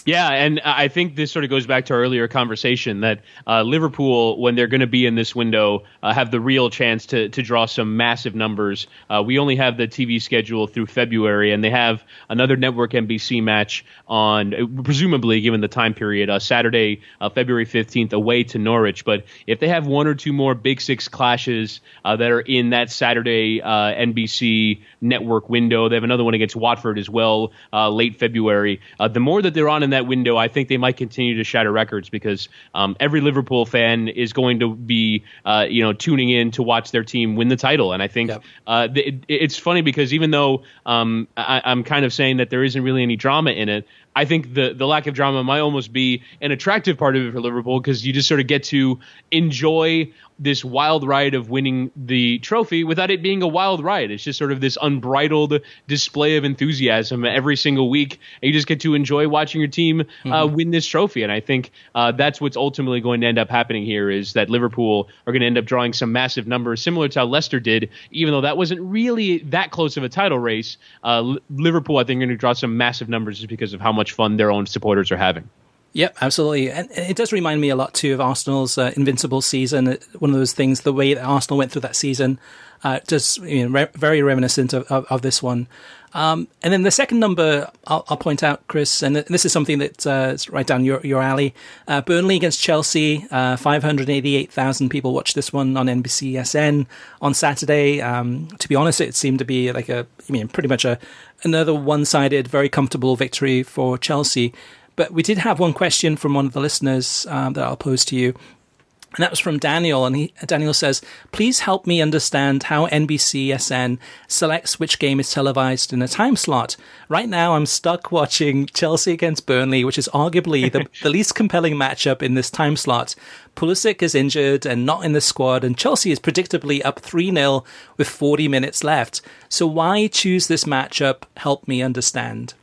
Yeah, and I think this sort of goes back to our earlier conversation that Liverpool, when they're going to be in this window, have the real chance to draw some massive numbers. We only have the TV schedule through February, and they have another network NBC match on, presumably, given the time period, Saturday, February 15th, away to Norwich. But if they have 1 or 2 more Big Six clashes that are in that Saturday NBC network window, they have another one against Watford as well, late February. The more that they're on in that window, I think they might continue to shatter records because every Liverpool fan is going to be, tuning in to watch their team win the title. And I think it's funny because even though I'm kind of saying that there isn't really any drama in it, I think the lack of drama might almost be an attractive part of it for Liverpool because you just sort of get to enjoy this wild ride of winning the trophy without it being a wild ride. It's just sort of this unbridled display of enthusiasm every single week. And you just get to enjoy watching your team win this trophy. And I think that's what's ultimately going to end up happening here is that Liverpool are going to end up drawing some massive numbers, similar to how Leicester did, even though that wasn't really that close of a title race. Liverpool, I think, are going to draw some massive numbers just because of how much fun their own supporters are having. Yep, absolutely. And it does remind me a lot, too, of Arsenal's invincible season. One of those things, the way that Arsenal went through that season, just very reminiscent of this one. And then the second number I'll point out, Chris, and this is something that is right down your alley. Burnley against Chelsea, 588,000 people watched this one on NBCSN on Saturday. To be honest, it seemed to be like pretty much another one-sided, very comfortable victory for Chelsea. But we did have one question from one of the listeners that I'll pose to you. And that was from Daniel. And Daniel says, please help me understand how NBCSN selects which game is televised in a time slot. Right now, I'm stuck watching Chelsea against Burnley, which is arguably the least compelling matchup in this time slot. Pulisic is injured and not in the squad, and Chelsea is predictably up 3-0 with 40 minutes left. So why choose this matchup? Help me understand.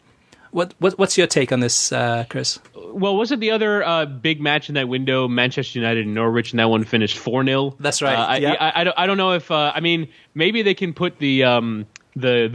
What's your take on this, Chris? Well, wasn't the other big match in that window Manchester United and Norwich, and that one finished 4-0? That's right. I don't know if maybe they can put the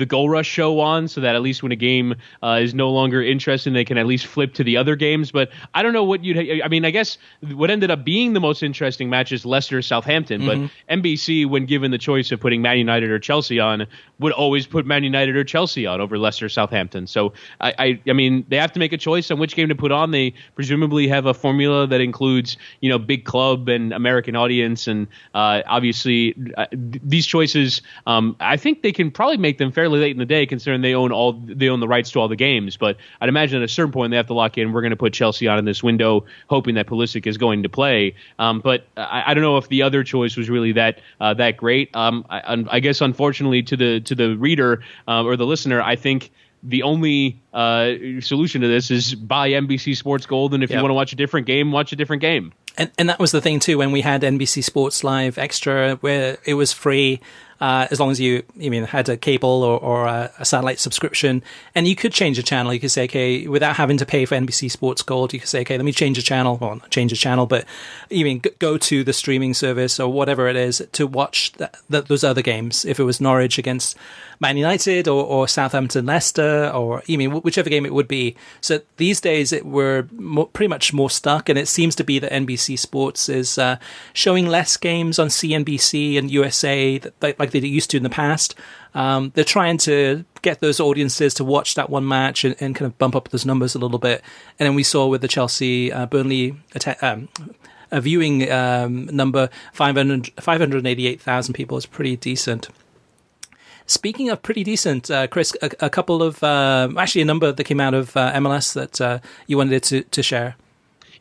Goal Rush show on so that at least when a game is no longer interesting, they can at least flip to the other games. But I don't know what I guess what ended up being the most interesting match is Leicester-Southampton. Mm-hmm. But NBC, when given the choice of putting Man United or Chelsea on, would always put Man United or Chelsea on over Leicester-Southampton. So I mean, they have to make a choice on which game to put on. They presumably have a formula that includes, big club and American audience. And obviously these choices, I think they can probably make them fairly late in the day, considering they own the rights to all the games. But I'd imagine at a certain point they have to lock in, we're going to put Chelsea on in this window, hoping that Pulisic is going to play. But I don't know if the other choice was really that great. I guess unfortunately to the reader or the listener, I think the only solution to this is buy NBC Sports Gold, and if you want to watch a different game, watch a different game. And that was the thing too when we had NBC Sports Live Extra, where it was free. As long as you had a cable or a satellite subscription, and you could change the channel. You could say, okay, without having to pay for NBC Sports Gold, you could say, okay, let me change the channel. Well, not change the channel, but go to the streaming service or whatever it is to watch those other games. If it was Norwich against Man United or Southampton Leicester, or whichever game it would be. So these days we're pretty much more stuck, and it seems to be that NBC Sports is showing less games on CNBC and USA like they used to in the past. They're trying to get those audiences to watch that one match and kind of bump up those numbers a little bit. And then we saw with the Chelsea Burnley a viewing number, 588,000 people is pretty decent. Speaking of pretty decent, Chris, a couple of actually a number that came out of MLS that you wanted to share.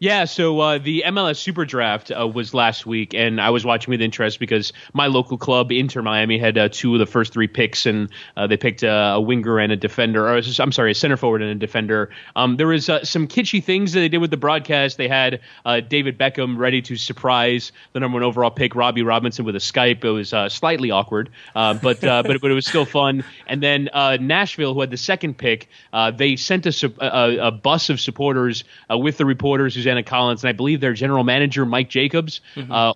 Yeah, so the MLS Super Draft was last week, and I was watching with interest because my local club, Inter Miami, had two of the first three picks, and they picked a winger and a defender, or I'm sorry, a center forward and a defender. There was some kitschy things that they did with the broadcast. They had David Beckham ready to surprise the number one overall pick, Robbie Robinson, with a Skype. It was slightly awkward, but it was still fun. And then Nashville, who had the second pick, they sent a bus of supporters with the reporters, Susanna Collins, and I believe their general manager, Mike Jacobs,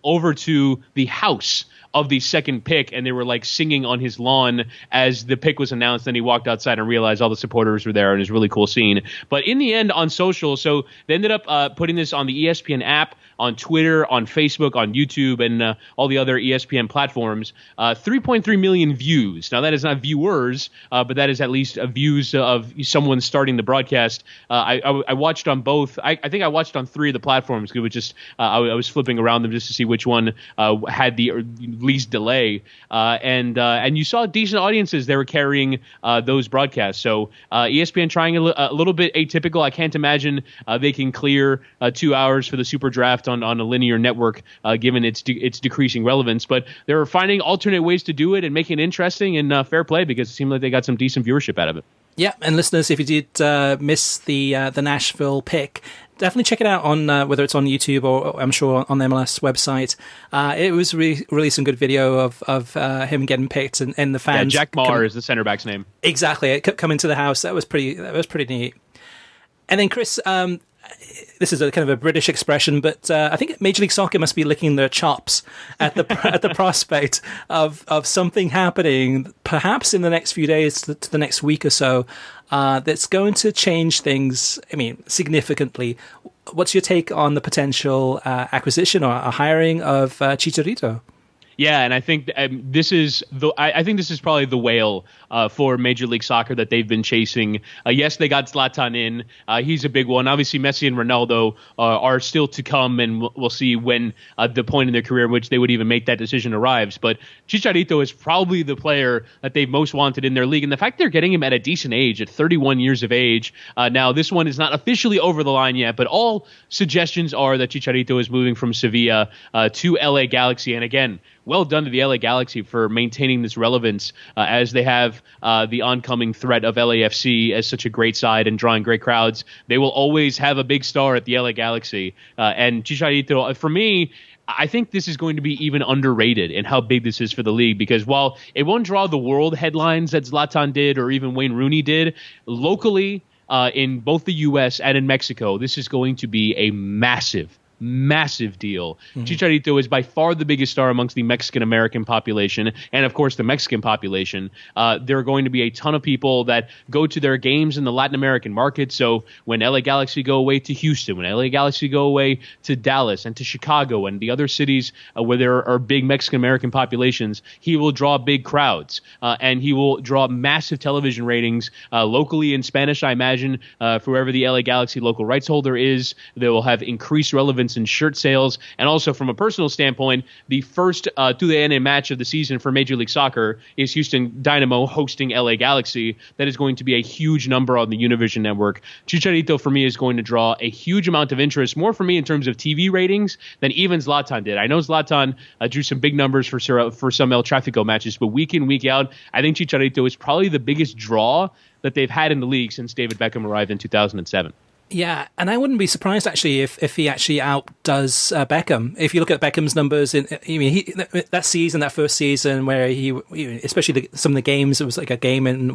over to the house of the second pick, and they were like singing on his lawn as the pick was announced. Then he walked outside and realized all the supporters were there, and it was a really cool scene. But in the end, on social, so they ended up putting this on the ESPN app, on Twitter, on Facebook, on YouTube, and all the other ESPN platforms. 3.3 million views. Now, that is not viewers, but that is at least views of someone starting the broadcast. I watched on both. I think I watched on three of the platforms. It was just I was flipping around them just to see which one had the least delay. And you saw decent audiences. They were carrying those broadcasts. So ESPN trying a little bit atypical. I can't imagine they can clear 2 hours for the Super Draft on a linear network, given its decreasing relevance. But they were finding alternate ways to do it and making it interesting and fair play, because it seemed like they got some decent viewership out of it. Yeah, and listeners, if you did miss the Nashville pick, definitely check it out on whether it's on YouTube or I'm sure on the MLS website. It was really some good video of him getting picked and the fans. Yeah, Jack Marr is the center back's name. Exactly, it kept coming to the house. That was pretty neat. And then Chris, this is a kind of a British expression, but I think Major League Soccer must be licking their chops at the prospect of something happening, perhaps in the next few days to the next week or so, that's going to change things. I mean, significantly. what's your take on the potential acquisition or a hiring of Chicharito? Yeah, and I think this is I think this is probably the whale for Major League Soccer that they've been chasing. Yes, they got Zlatan in; he's a big one. Obviously, Messi and Ronaldo are still to come, and we'll see when the point in their career in which they would even make that decision arrives. But Chicharito is probably the player that they've most wanted in their league, and the fact they're getting him at a decent age, at 31 years of age. Now, this one is not officially over the line yet, but all suggestions are that Chicharito is moving from Sevilla to LA Galaxy, and again, well done to the LA Galaxy for maintaining this relevance as they have the oncoming threat of LAFC as such a great side and drawing great crowds. They will always have a big star at the LA Galaxy. And Chicharito, for me, I think this is going to be even underrated in how big this is for the league, because while it won't draw the world headlines that Zlatan did or even Wayne Rooney did, locally in both the U.S. and in Mexico, this is going to be a massive deal. Mm-hmm. Chicharito is by far the biggest star amongst the Mexican-American population and, of course, the Mexican population. There are going to be a ton of people that go to their games in the Latin American market. So when LA Galaxy go away to Houston, when LA Galaxy go away to Dallas and to Chicago and the other cities where there are big Mexican-American populations, he will draw big crowds and he will draw massive television ratings locally in Spanish, I imagine, for wherever the LA Galaxy local rights holder is. They will have increased relevance in shirt sales, and also from a personal standpoint, the first TUDN match of the season for Major League Soccer is Houston Dynamo hosting LA Galaxy. That is going to be a huge number on the Univision network. Chicharito for me is going to draw a huge amount of interest, more for me in terms of TV ratings than even Zlatan did. I know Zlatan drew some big numbers for some El Tráfico matches, but week in, week out, I think Chicharito is probably the biggest draw that they've had in the league since David Beckham arrived in 2007. Yeah, and I wouldn't be surprised actually if he actually outdoes Beckham. If you look at Beckham's numbers, that first season where he especially some of the games, it was like a game in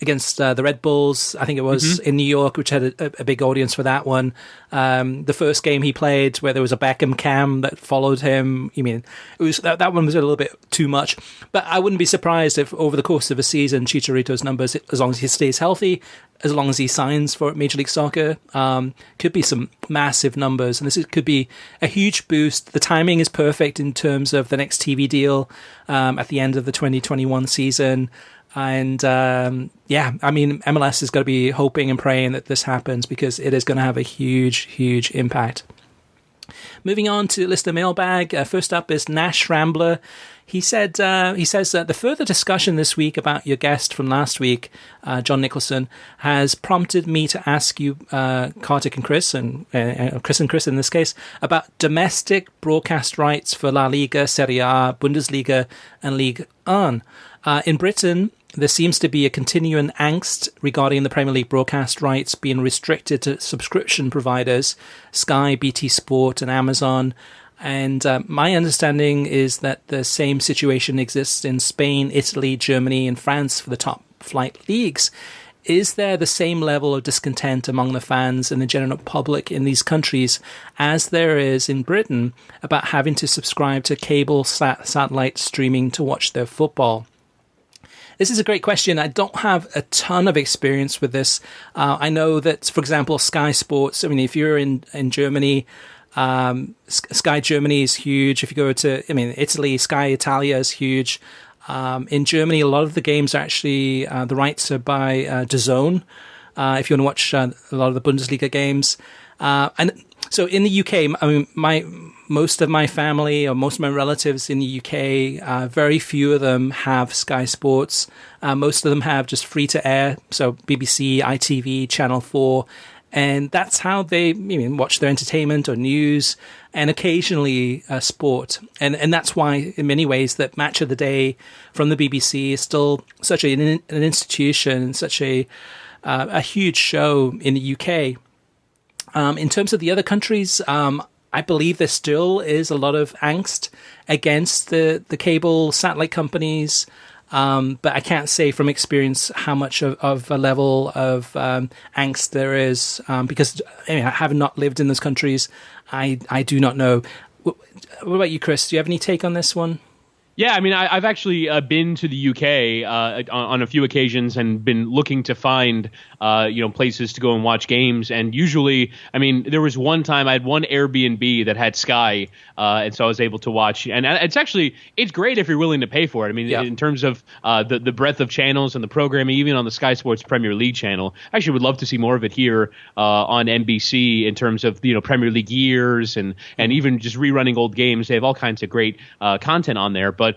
against the Red Bulls, I think it was in New York, which had a big audience for that one. The first game he played where there was a Beckham cam that followed him. It was that one was a little bit too much, but I wouldn't be surprised if over the course of a season, Chicharito's numbers, as long as he stays healthy, as long as he signs for Major League Soccer, could be some massive numbers. And this could be a huge boost. The timing is perfect in terms of the next TV deal at the end of the 2021 season. And MLS is going to be hoping and praying that this happens because it is going to have a huge, huge impact. Moving on to Listener Mailbag. First up is Nash Rambler. He says that the further discussion this week about your guest from last week, John Nicholson, has prompted me to ask you, Kartik and Chris, and Chris in this case, about domestic broadcast rights for La Liga, Serie A, Bundesliga, and Ligue 1. In Britain, there seems to be a continuing angst regarding the Premier League broadcast rights being restricted to subscription providers, Sky, BT Sport, and Amazon. And my understanding is that the same situation exists in Spain, Italy, Germany, and France for the top flight leagues. Is there the same level of discontent among the fans and the general public in these countries as there is in Britain about having to subscribe to cable satellite streaming to watch their football? This is a great question. I don't have a ton of experience with this. I know that, for example, Sky Sports, if you're in Germany, Sky Germany is huge. If you go to, Italy, Sky Italia is huge. In Germany, a lot of the games are actually, the rights are by DAZN, if you want to watch a lot of the Bundesliga games. And so in the UK, most of my family or most of my relatives in the UK, very few of them have Sky Sports. Most of them have just free to air, so BBC, ITV, Channel 4. And that's how they watch their entertainment or news and occasionally sport. And that's why, in many ways, that Match of the Day from the BBC is still such an institution, such a huge show in the UK. In terms of the other countries, I believe there still is a lot of angst against the cable satellite companies. But I can't say from experience how much of a level of angst there is, because I have not lived in those countries. I do not know. What about you, Chris? Do you have any take on this one? Yeah, I've actually been to the UK on a few occasions and been looking to find places to go and watch games. And usually, I mean, there was one time I had one Airbnb that had Sky, and so I was able to watch. And it's great if you're willing to pay for it. I mean, in terms of the breadth of channels and the programming, even on the Sky Sports Premier League channel, I actually would love to see more of it here on NBC in terms of Premier League years and even just rerunning old games. They have all kinds of great content on there, but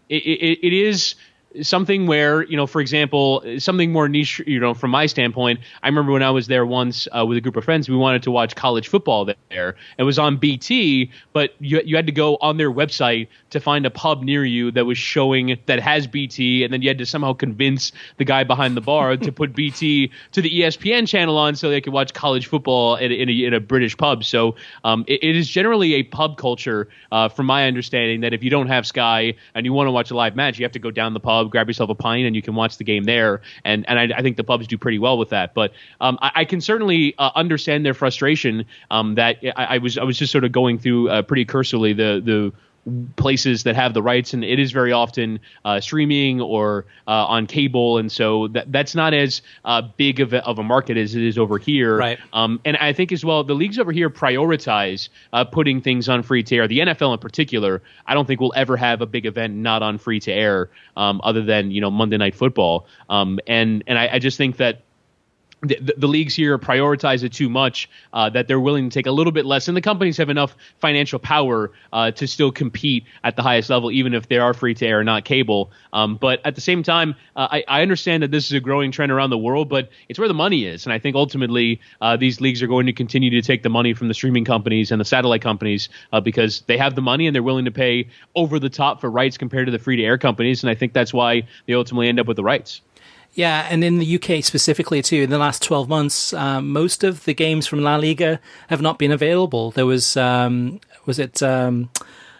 it is something where, for example, something more niche, from my standpoint. I remember when I was there once with a group of friends, we wanted to watch college football there. It was on BT, but you had to go on their website to find a pub near you that was showing that has BT, and then you had to somehow convince the guy behind the bar to put BT to the ESPN channel on so they could watch college football in a British pub. So it is generally a pub culture, from my understanding, that if you don't have Sky and you want to watch a live match, you have to go down the pub, grab yourself a pint, and you can watch the game there. And I think the pubs do pretty well with that. But I can certainly understand their frustration. That I was just sort of going through pretty cursorily the places that have the rights, and it is very often streaming or on cable, and so that's not as big of a market as it is over here. Right. And I think as well, the leagues over here prioritize putting things on free to air. The NFL in particular, I don't think will ever have a big event not on free to air, other than Monday Night Football. And I just think that the leagues here prioritize it too much, that they're willing to take a little bit less, and the companies have enough financial power to still compete at the highest level, even if they are free to air, not cable. But at the same time, I understand that this is a growing trend around the world, but it's where the money is, and I think ultimately these leagues are going to continue to take the money from the streaming companies and the satellite companies because they have the money and they're willing to pay over the top for rights compared to the free to air companies, and I think that's why they ultimately end up with the rights. Yeah, and in the UK specifically too, in the last 12 months, most of the games from La Liga have not been available. There was I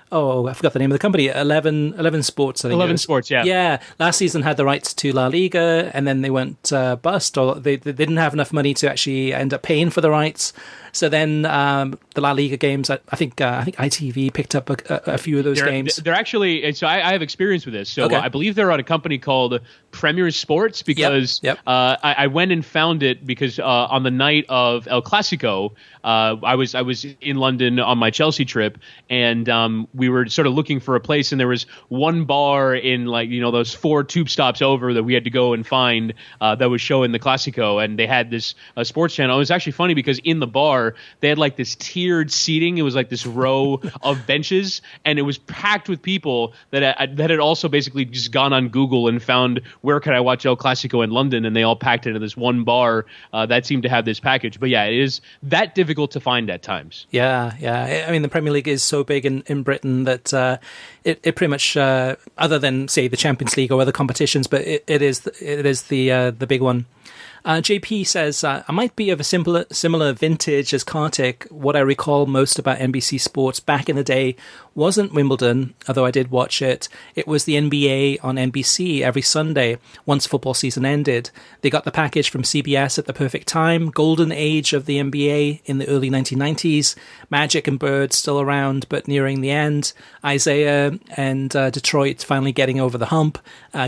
forgot the name of the company, 11 Sports, I think. 11 Sports, yeah. Yeah, last season had the rights to La Liga, and then they went bust, or they didn't have enough money to actually end up paying for the rights. So then the La Liga games, I think ITV picked up a few of those games. They're actually, so I have experience with this. So okay. I believe they're on a company called Premier Sports because Yep. I went and found it because on the night of El Clasico, I was in London on my Chelsea trip, and we were sort of looking for a place, and there was one bar in those 4 tube stops over that we had to go and find that was showing the Clasico, and they had this sports channel. It was actually funny because in the bar they had this tiered seating. It was this row of benches, and it was packed with people that had also basically just gone on Google and found where could I watch El Clasico in London, and they all packed into this one bar that seemed to have this package. But yeah, it is that difficult to find at times. Yeah. I mean, the Premier League is so big in Britain that it pretty much, other than say the Champions League or other competitions, but it is the big one. JP says, I might be of a similar vintage as Kartik. What I recall most about NBC Sports back in the day wasn't Wimbledon, although I did watch it. It was the NBA on NBC every Sunday once football season ended. They got the package from CBS at the perfect time. Golden age of the NBA in the early 1990s. Magic and Bird still around, but nearing the end. Isaiah and Detroit finally getting over the hump.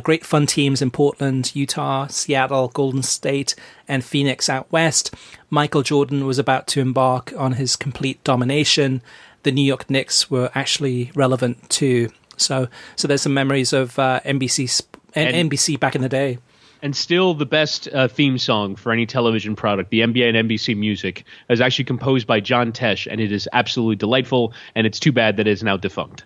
Great fun teams in Portland, Utah, Seattle, Golden State, and Phoenix out west. Michael Jordan was about to embark on his complete domination. The New York Knicks were actually relevant too. So there's some memories of NBC back in the day. And still the best theme song for any television product, the NBA and NBC music, is actually composed by John Tesh, and it is absolutely delightful, and it's too bad that it is now defunct.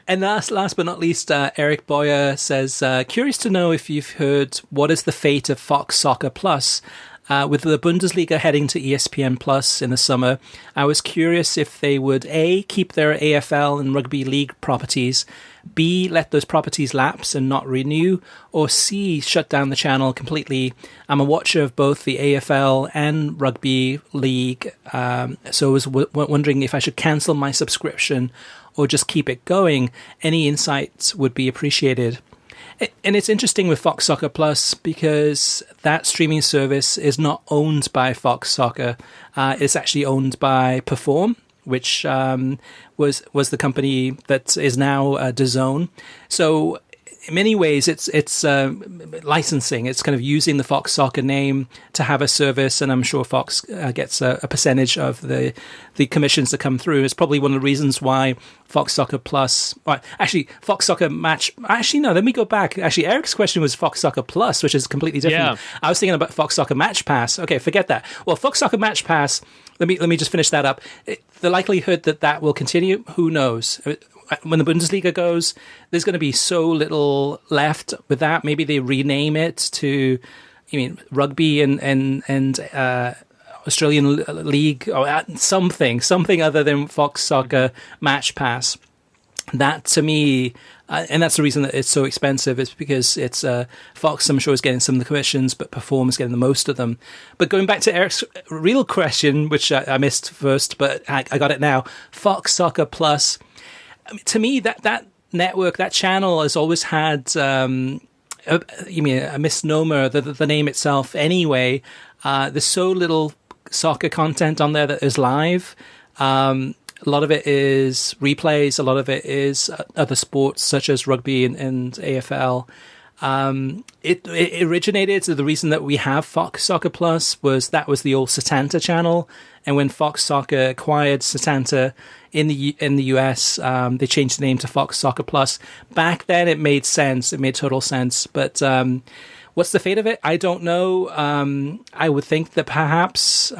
And last but not least, Eric Boyer says, curious to know if you've heard what is the fate of Fox Soccer Plus. With the Bundesliga heading to ESPN Plus in the summer, I was curious if they would A, keep their AFL and rugby league properties, B, let those properties lapse and not renew, or C, shut down the channel completely. I'm a watcher of both the AFL and rugby league, so I was wondering if I should cancel my subscription or just keep it going. Any insights would be appreciated. And it's interesting with Fox Soccer Plus because that streaming service is not owned by Fox Soccer. It's actually owned by Perform, which was the company that is now DAZN. So in many ways, it's licensing. It's kind of using the Fox Soccer name to have a service, and I'm sure Fox gets a percentage of the commissions that come through. It's probably one of the reasons why Fox Soccer Plus, actually Fox Soccer Match. Actually, no. Let me go back. Actually, Eric's question was Fox Soccer Plus, which is completely different. Yeah. I was thinking about Fox Soccer Match Pass. Okay, forget that. Well, Fox Soccer Match Pass. Let me just finish that up. The likelihood that will continue, who knows? When the Bundesliga goes, there's going to be so little left with that. Maybe they rename it to, rugby and Australian League or something other than Fox Soccer Match Pass. That to me, and that's the reason that it's so expensive, is because it's Fox, I'm sure, is getting some of the commissions, but Perform is getting the most of them. But going back to Eric's real question, which I missed first, but I got it now. Fox Soccer Plus. To me, that network, that channel has always had a misnomer, the name itself anyway. There's so little soccer content on there that is live. A lot of it is replays. A lot of it is other sports such as rugby and AFL. It originated, the reason that we have Fox Soccer Plus was the old Setanta channel. And when Fox Soccer acquired Setanta in the US, they changed the name to Fox Soccer Plus. Back then, it made sense. It made total sense. But what's the fate of it? I don't know. I would think that perhaps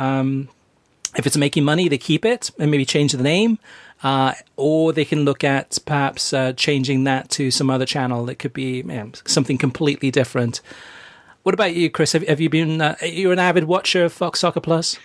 if it's making money, they keep it and maybe change the name. Or they can look at perhaps changing that to some other channel that could be something completely different. What about you, Chris? Have you been? You're an avid watcher of Fox Soccer Plus?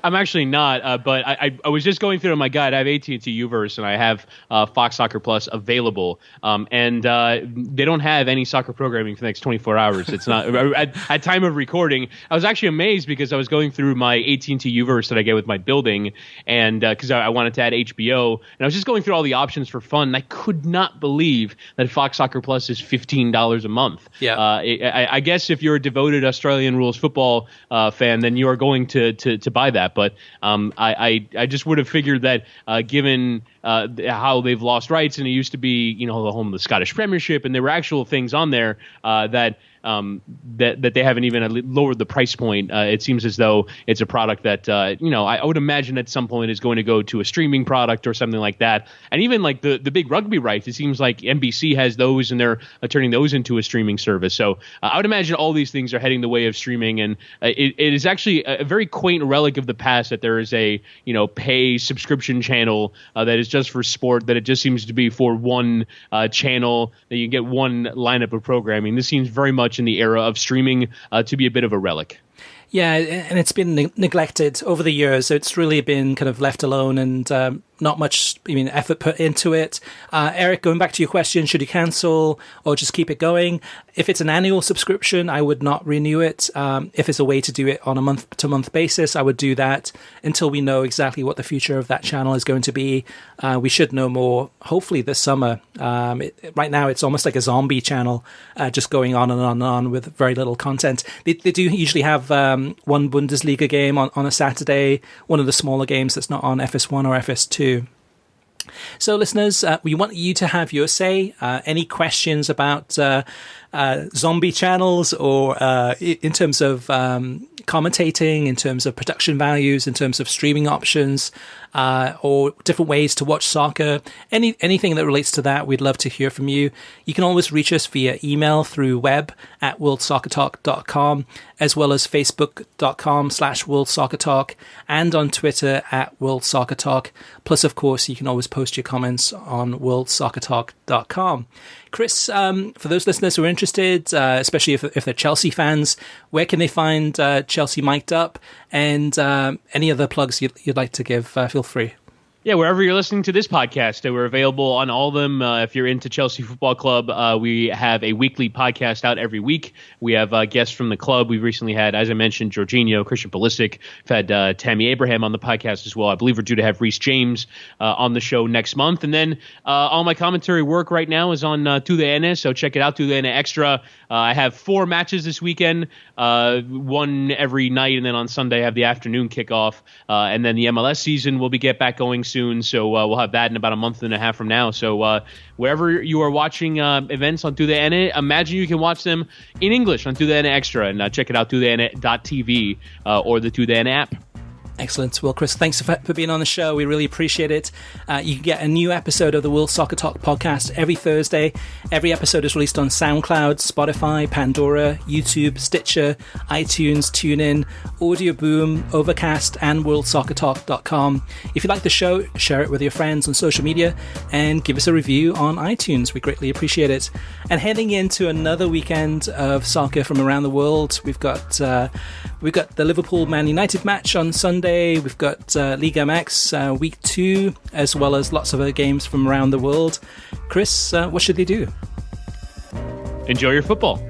I'm actually not, but I was just going through my guide. I have AT&T Uverse, and I have Fox Soccer Plus available. And they don't have any soccer programming for the next 24 hours. It's not at time of recording. I was actually amazed because I was going through my AT&T Uverse that I get with my building, and because I wanted to add HBO, and I was just going through all the options for fun. And I could not believe that Fox Soccer Plus is $15 a month. Yeah. I guess if you're a devoted Australian rules football fan, then you are going to buy that. But I just would have figured that given how they've lost rights, and it used to be the home of the Scottish Premiership, and there were actual things on there that they haven't even lowered the price point. It seems as though it's a product that I would imagine at some point is going to go to a streaming product or something like that. And even like the big rugby rights, it seems like NBC has those, and they're turning those into a streaming service. So I would imagine all these things are heading the way of streaming, and it is actually a very quaint relic of the past that there is a pay subscription channel that is just for sport, that it just seems to be for one channel, that you get one lineup of programming. This seems very much in the era of streaming to be a bit of a relic. Yeah, and it's been neglected over the years. It's really been kind of left alone, and not much effort put into it. Eric, going back to your question, should you cancel or just keep it going? If it's an annual subscription, I would not renew it. If it's a way to do it on a month-to-month basis, I would do that until we know exactly what the future of that channel is going to be. We should know more, hopefully this summer. Right now, it's almost like a zombie channel, just going on and on and on with very little content. They do usually have one Bundesliga game on a Saturday, one of the smaller games that's not on FS1 or FS2. So, listeners, we want you to have your say. Any questions about zombie channels, or in terms of commentating, in terms of production values, in terms of streaming options, or different ways to watch soccer, anything that relates to that, we'd love to hear from you. You can always reach us via email through web at worldsoccertalk.com, as well as facebook.com/worldsoccertalk, and on Twitter at worldsoccertalk. Plus, of course, you can always post your comments on worldsoccertalk.com. Chris, for those listeners who are interested, especially if they're Chelsea fans, where can they find Chelsea Mic'd Up? And any other plugs you'd like to give, feel free. Yeah, wherever you're listening to this podcast, we're available on all of them. If you're into Chelsea Football Club, we have a weekly podcast out every week. We have guests from the club. We've recently had, as I mentioned, Jorginho, Christian Pulisic. We've had Tammy Abraham on the podcast as well. I believe we're due to have Reece James on the show next month. And then all my commentary work right now is on Tu the N, so check it out, Tu the N Extra. I have 4 matches this weekend, one every night, and then on Sunday I have the afternoon kickoff. And then the MLS season will get back going soon. soon. So we'll have that in about a month and a half from now. So wherever you are watching events on TudeN, imagine you can watch them in English on TudeN Extra, and check it out, TudeN.tv or the TudeN app. Excellent. Well, Chris, thanks for being on the show. We really appreciate it. You can get a new episode of the World Soccer Talk podcast every Thursday. Every episode is released on SoundCloud, Spotify, Pandora, YouTube, Stitcher, iTunes, TuneIn, Audio Boom, Overcast, and WorldSoccerTalk.com. If you like the show, share it with your friends on social media and give us a review on iTunes. We greatly appreciate it. And heading into another weekend of soccer from around the world, we've got the Liverpool-Man United match on Sunday. We've got Liga MX week 2, as well as lots of other games from around the world. Chris, what should they do? Enjoy your football.